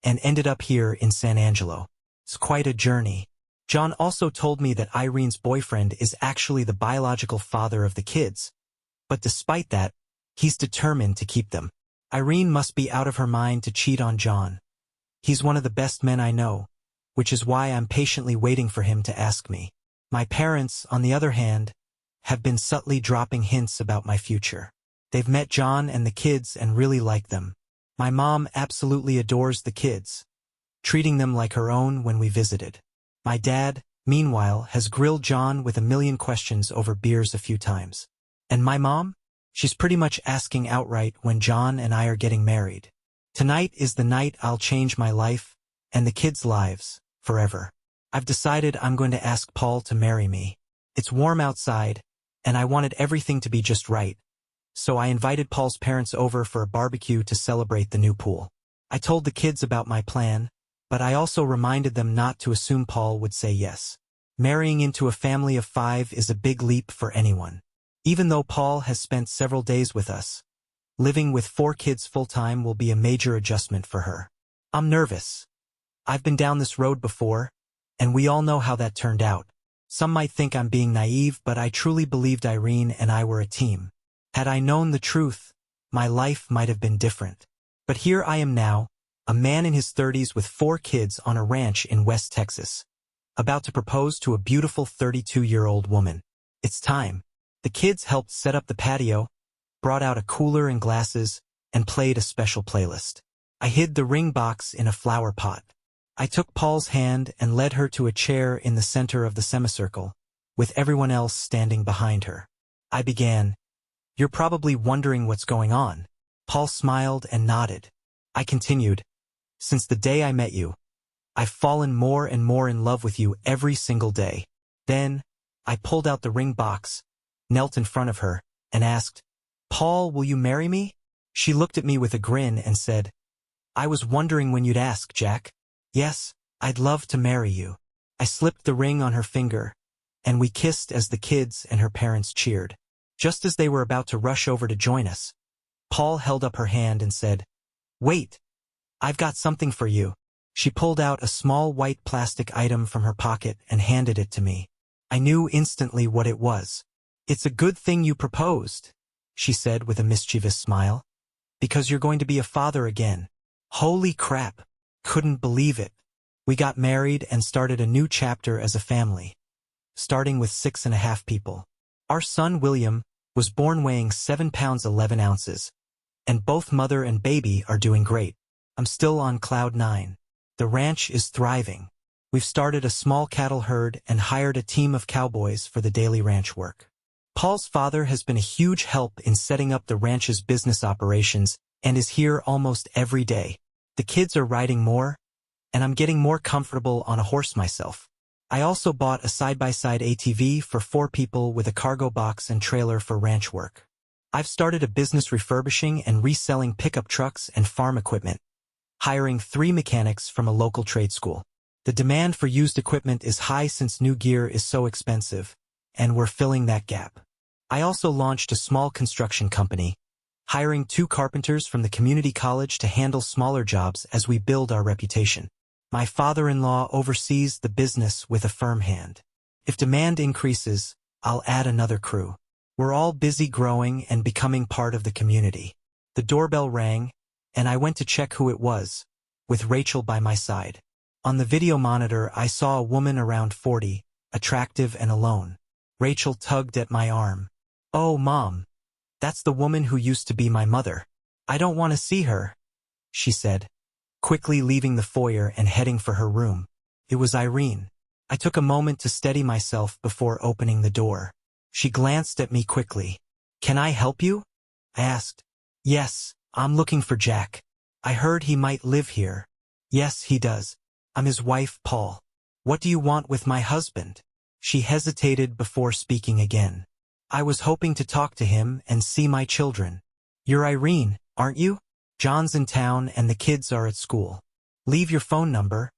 and ended up here in San Angelo. It's quite a journey. John also told me that Irene's boyfriend is actually the biological father of the kids, but despite that, he's determined to keep them. Irene must be out of her mind to cheat on John. He's one of the best men I know, which is why I'm patiently waiting for him to ask me. My parents, on the other hand, have been subtly dropping hints about my future. They've met John and the kids and really like them. My mom absolutely adores the kids, treating them like her own when we visited. My dad, meanwhile, has grilled John with a million questions over beers a few times. And my mom? She's pretty much asking outright when John and I are getting married. Tonight is the night I'll change my life, and the kids' lives, forever. I've decided I'm going to ask Paul to marry me. It's warm outside, and I wanted everything to be just right. So I invited Paul's parents over for a barbecue to celebrate the new pool. I told the kids about my plan, but I also reminded them not to assume Paul would say yes. Marrying into a family of 5 is a big leap for anyone. Even though Paul has spent several days with us, living with 4 kids full-time will be a major adjustment for her. I'm nervous. I've been down this road before, and we all know how that turned out. Some might think I'm being naive, but I truly believed Irene and I were a team. Had I known the truth, my life might have been different. But here I am now, a man in his 30s with 4 kids on a ranch in West Texas, about to propose to a beautiful 32-year-old woman. It's time. The kids helped set up the patio, brought out a cooler and glasses, and played a special playlist. I hid the ring box in a flower pot. I took Paul's hand and led her to a chair in the center of the semicircle, with everyone else standing behind her. I began, "You're probably wondering what's going on." Paul smiled and nodded. I continued, "Since the day I met you, I've fallen more and more in love with you every single day." Then, I pulled out the ring box, knelt in front of her, and asked, "Paul, will you marry me?" She looked at me with a grin and said, "I was wondering when you'd ask, Jack." "Yes, I'd love to marry you." I slipped the ring on her finger, and we kissed as the kids and her parents cheered. Just as they were about to rush over to join us, Paul held up her hand and said, "Wait, I've got something for you." She pulled out a small white plastic item from her pocket and handed it to me. I knew instantly what it was. "It's a good thing you proposed," she said with a mischievous smile, "because you're going to be a father again." Holy crap! Couldn't believe it. We got married and started a new chapter as a family, starting with 6.5 people. Our son William was born weighing 7 pounds 11 ounces, and both mother and baby are doing great. I'm still on cloud 9. The ranch is thriving. We've started a small cattle herd and hired a team of cowboys for the daily ranch work. Paul's father has been a huge help in setting up the ranch's business operations and is here almost every day. The kids are riding more, and I'm getting more comfortable on a horse myself. I also bought a side-by-side ATV for 4 people with a cargo box and trailer for ranch work. I've started a business refurbishing and reselling pickup trucks and farm equipment, hiring 3 mechanics from a local trade school. The demand for used equipment is high since new gear is so expensive, and we're filling that gap. I also launched a small construction company, hiring 2 carpenters from the community college to handle smaller jobs as we build our reputation. My father-in-law oversees the business with a firm hand. If demand increases, I'll add another crew. We're all busy growing and becoming part of the community. The doorbell rang, and I went to check who it was, with Rachel by my side. On the video monitor, I saw a woman around 40, attractive and alone. Rachel tugged at my arm. "Oh, Mom, that's the woman who used to be my mother. I don't want to see her," she said, quickly leaving the foyer and heading for her room. It was Irene. I took a moment to steady myself before opening the door. She glanced at me quickly. "Can I help you?" I asked. "Yes, I'm looking for Jack. I heard he might live here." "Yes, he does. I'm his wife, Paul." "What do you want with my husband?" She hesitated before speaking again. "I was hoping to talk to him and see my children." "You're Irene, aren't you? John's in town and the kids are at school. Leave your phone number,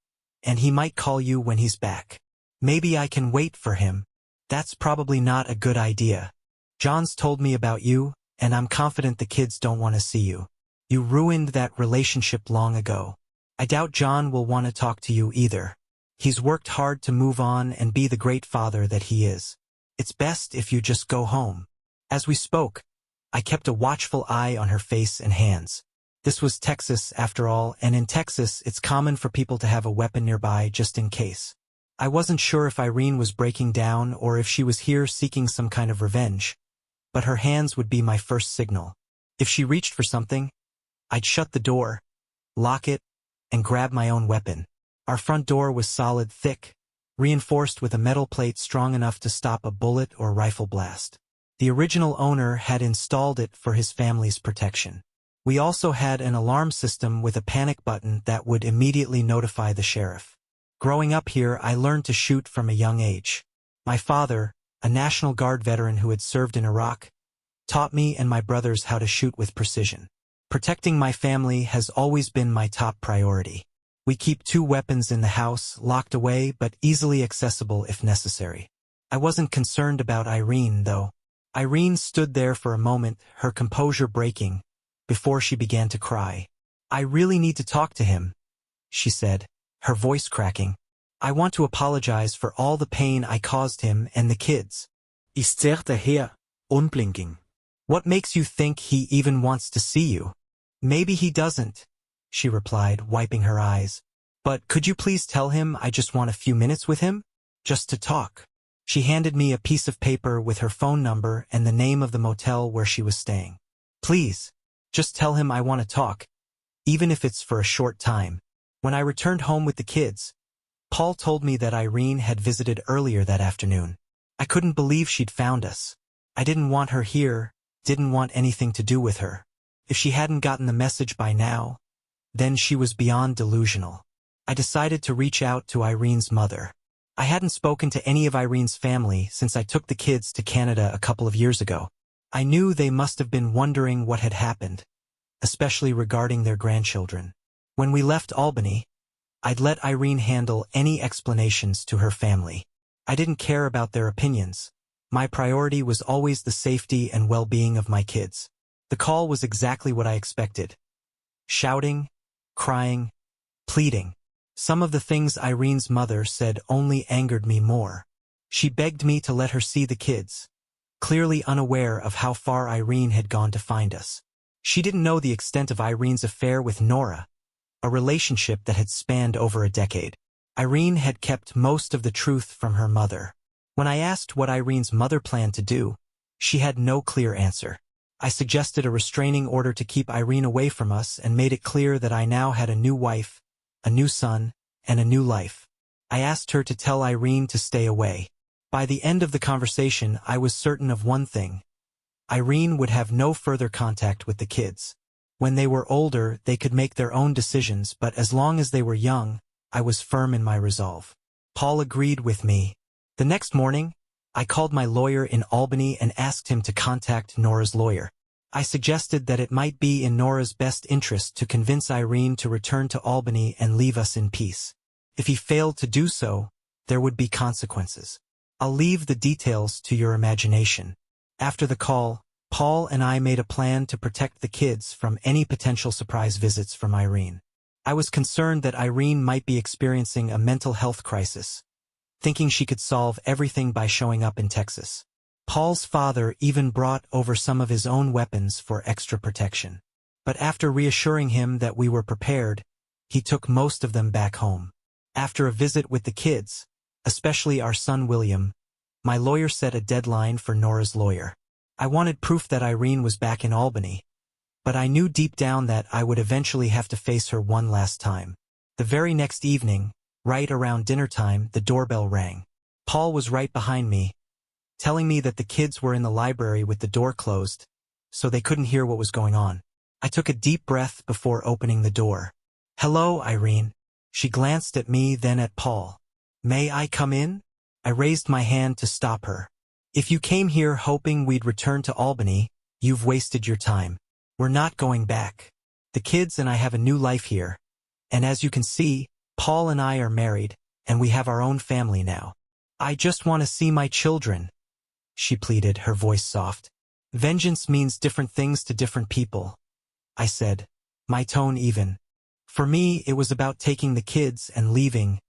and he might call you when he's back." "Maybe I can wait for him." "That's probably not a good idea. John's told me about you, and I'm confident the kids don't want to see you. You ruined that relationship long ago. I doubt John will want to talk to you either. He's worked hard to move on and be the great father that he is. It's best if you just go home." As we spoke, I kept a watchful eye on her face and hands. This was Texas, after all, and in Texas, it's common for people to have a weapon nearby just in case. I wasn't sure if Irene was breaking down or if she was here seeking some kind of revenge, but her hands would be my first signal. If she reached for something, I'd shut the door, lock it, and grab my own weapon. Our front door was solid, thick, reinforced with a metal plate strong enough to stop a bullet or rifle blast. The original owner had installed it for his family's protection. We also had an alarm system with a panic button that would immediately notify the sheriff. Growing up here, I learned to shoot from a young age. My father, a National Guard veteran who had served in Iraq, taught me and my brothers how to shoot with precision. Protecting my family has always been my top priority. We keep 2 weapons in the house, locked away but easily accessible if necessary. I wasn't concerned about Irene, though. Irene stood there for a moment, her composure breaking, before she began to cry. "I really need to talk to him," she said, her voice cracking. "I want to apologize for all the pain I caused him and the kids." Ist der Herr unblinking? "What makes you think he even wants to see you?" "Maybe he doesn't," she replied, wiping her eyes. "But could you please tell him I just want a few minutes with him? Just to talk." She handed me a piece of paper with her phone number and the name of the motel where she was staying. "Please, just tell him I want to talk, even if it's for a short time." When I returned home with the kids, Paul told me that Irene had visited earlier that afternoon. I couldn't believe she'd found us. I didn't want her here, didn't want anything to do with her. If she hadn't gotten the message by now, then she was beyond delusional. I decided to reach out to Irene's mother. I hadn't spoken to any of Irene's family since I took the kids to Canada a couple of years ago. I knew they must have been wondering what had happened, especially regarding their grandchildren. When we left Albany, I'd let Irene handle any explanations to her family. I didn't care about their opinions. My priority was always the safety and well-being of my kids. The call was exactly what I expected. Shouting, crying, pleading. Some of the things Irene's mother said only angered me more. She begged me to let her see the kids, clearly unaware of how far Irene had gone to find us. She didn't know the extent of Irene's affair with Nora, a relationship that had spanned over a decade. Irene had kept most of the truth from her mother. When I asked what Irene's mother planned to do, she had no clear answer. I suggested a restraining order to keep Irene away from us and made it clear that I now had a new wife, a new son, and a new life. I asked her to tell Irene to stay away. By the end of the conversation, I was certain of one thing. Irene would have no further contact with the kids. When they were older, they could make their own decisions, but as long as they were young, I was firm in my resolve. Paul agreed with me. The next morning, I called my lawyer in Albany and asked him to contact Nora's lawyer. I suggested that it might be in Nora's best interest to convince Irene to return to Albany and leave us in peace. If he failed to do so, there would be consequences. I'll leave the details to your imagination. After the call, Paul and I made a plan to protect the kids from any potential surprise visits from Irene. I was concerned that Irene might be experiencing a mental health crisis, thinking she could solve everything by showing up in Texas. Paul's father even brought over some of his own weapons for extra protection. But after reassuring him that we were prepared, he took most of them back home. After a visit with the kids, especially our son William, my lawyer set a deadline for Nora's lawyer. I wanted proof that Irene was back in Albany, but I knew deep down that I would eventually have to face her one last time. The very next evening, right around dinner time, the doorbell rang. Paul was right behind me, telling me that the kids were in the library with the door closed, so they couldn't hear what was going on. I took a deep breath before opening the door. "Hello, Irene." She glanced at me, then at Paul. "May I come in?" I raised my hand to stop her. "If you came here hoping we'd return to Albany, you've wasted your time. We're not going back. The kids and I have a new life here. And as you can see, Paul and I are married, and we have our own family now. I just want to see my children," she pleaded, her voice soft. "Vengeance means different things to different people," I said, my tone even. For me, it was about taking the kids and leaving,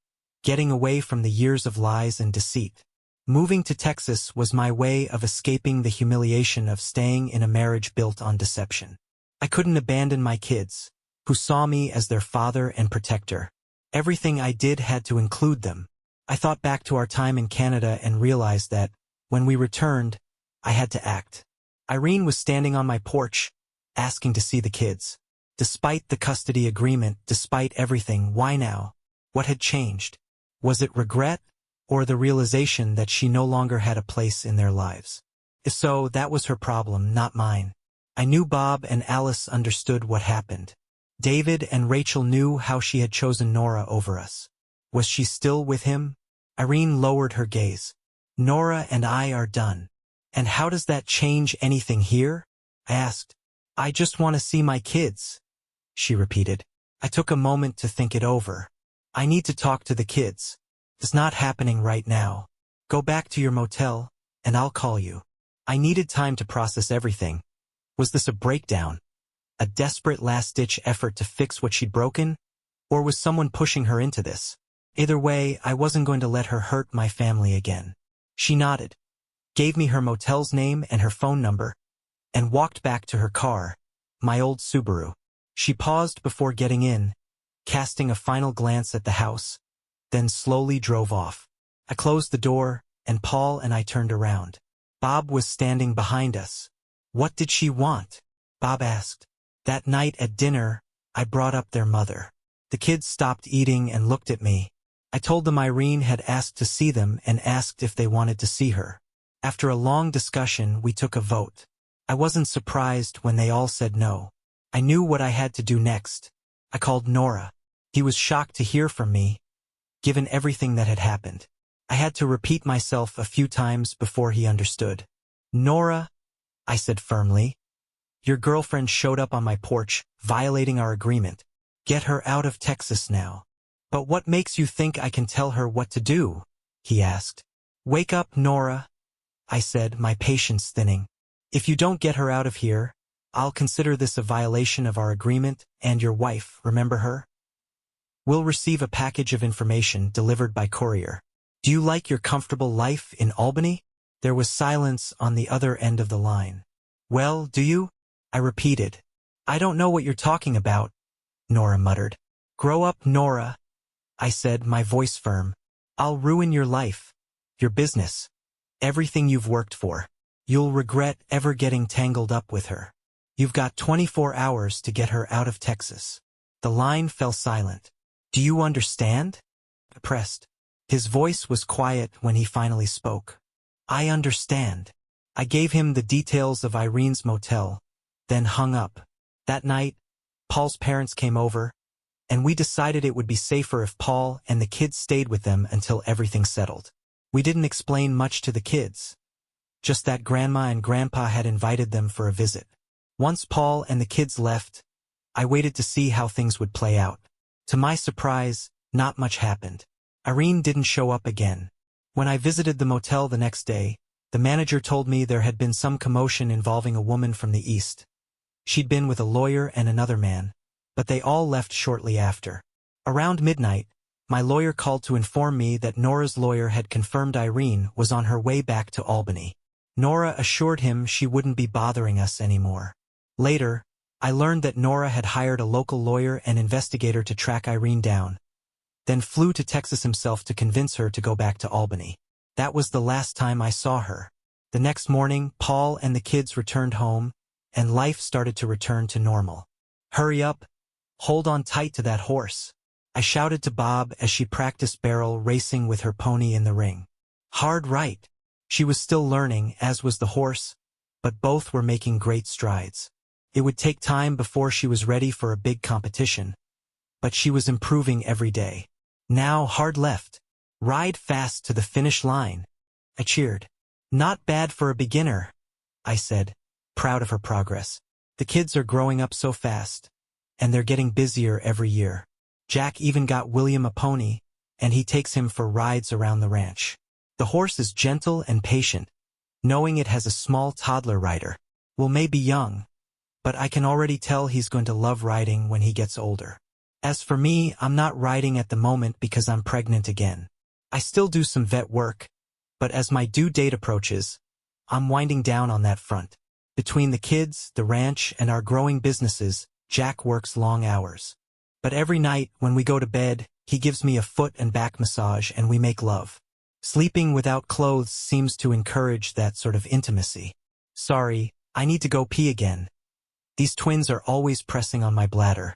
getting away from the years of lies and deceit. Moving to Texas was my way of escaping the humiliation of staying in a marriage built on deception. I couldn't abandon my kids, who saw me as their father and protector. Everything I did had to include them. I thought back to our time in Canada and realized that, when we returned, I had to act. Irene was standing on my porch, asking to see the kids. Despite the custody agreement, despite everything, why now? What had changed? Was it regret, or the realization that she no longer had a place in their lives? If so, that was her problem, not mine. I knew Bob and Alice understood what happened. David and Rachel knew how she had chosen Nora over us. Was she still with him? Irene lowered her gaze. "Nora and I are done." "And how does that change anything here?" I asked. "I just want to see my kids," she repeated. I took a moment to think it over. "I need to talk to the kids. It's not happening right now. Go back to your motel, and I'll call you." I needed time to process everything. Was this a breakdown? A desperate last-ditch effort to fix what she'd broken? Or was someone pushing her into this? Either way, I wasn't going to let her hurt my family again. She nodded, gave me her motel's name and her phone number, and walked back to her car, my old Subaru. She paused before getting in, casting a final glance at the house, then slowly drove off. I closed the door, and Paul and I turned around. Bob was standing behind us. "What did she want?" Bob asked. That night at dinner, I brought up their mother. The kids stopped eating and looked at me. I told them Irene had asked to see them and asked if they wanted to see her. After a long discussion, we took a vote. I wasn't surprised when they all said no. I knew what I had to do next. I called Nora. He was shocked to hear from me, given everything that had happened. I had to repeat myself a few times before he understood. "Nora," I said firmly, "your girlfriend showed up on my porch, violating our agreement. Get her out of Texas now." "But what makes you think I can tell her what to do?" he asked. "Wake up, Nora," I said, my patience thinning. "If you don't get her out of here, I'll consider this a violation of our agreement, and your wife, remember her, will receive a package of information delivered by courier. Do you like your comfortable life in Albany?" There was silence on the other end of the line. "Well, do you?" I repeated. "I don't know what you're talking about," Nora muttered. "Grow up, Nora," I said, my voice firm. "I'll ruin your life, your business, everything you've worked for. You'll regret ever getting tangled up with her. You've got 24 hours to get her out of Texas." The line fell silent. Do you understand? I pressed. His voice was quiet when he finally spoke. I understand. I gave him the details of Irene's motel, then hung up. That night, Paul's parents came over, and we decided it would be safer if Paul and the kids stayed with them until everything settled. We didn't explain much to the kids, just that Grandma and Grandpa had invited them for a visit. Once Paul and the kids left, I waited to see how things would play out. To my surprise, not much happened. Irene didn't show up again. When I visited the motel the next day, the manager told me there had been some commotion involving a woman from the East. She'd been with a lawyer and another man, but they all left shortly after. Around midnight, my lawyer called to inform me that Nora's lawyer had confirmed Irene was on her way back to Albany. Nora assured him she wouldn't be bothering us anymore. Later, I learned that Nora had hired a local lawyer and investigator to track Irene down, then flew to Texas himself to convince her to go back to Albany. That was the last time I saw her. The next morning, Paul and the kids returned home, and life started to return to normal. Hurry up. Hold on tight to that horse, I shouted to Bob as she practiced barrel racing with her pony in the ring. Hard right. She was still learning, as was the horse, but both were making great strides. It would take time before she was ready for a big competition, but she was improving every day. Now hard left. Ride fast to the finish line, I cheered. Not bad for a beginner, I said, proud of her progress. The kids are growing up so fast, and they're getting busier every year. Jack even got William a pony, and he takes him for rides around the ranch. The horse is gentle and patient, knowing it has a small toddler rider. Will may be young, but I can already tell he's going to love riding when he gets older. As for me, I'm not riding at the moment because I'm pregnant again. I still do some vet work, but as my due date approaches, I'm winding down on that front. Between the kids, the ranch, and our growing businesses, Jack works long hours. But every night, when we go to bed, he gives me a foot and back massage and we make love. Sleeping without clothes seems to encourage that sort of intimacy. Sorry, I need to go pee again. These twins are always pressing on my bladder.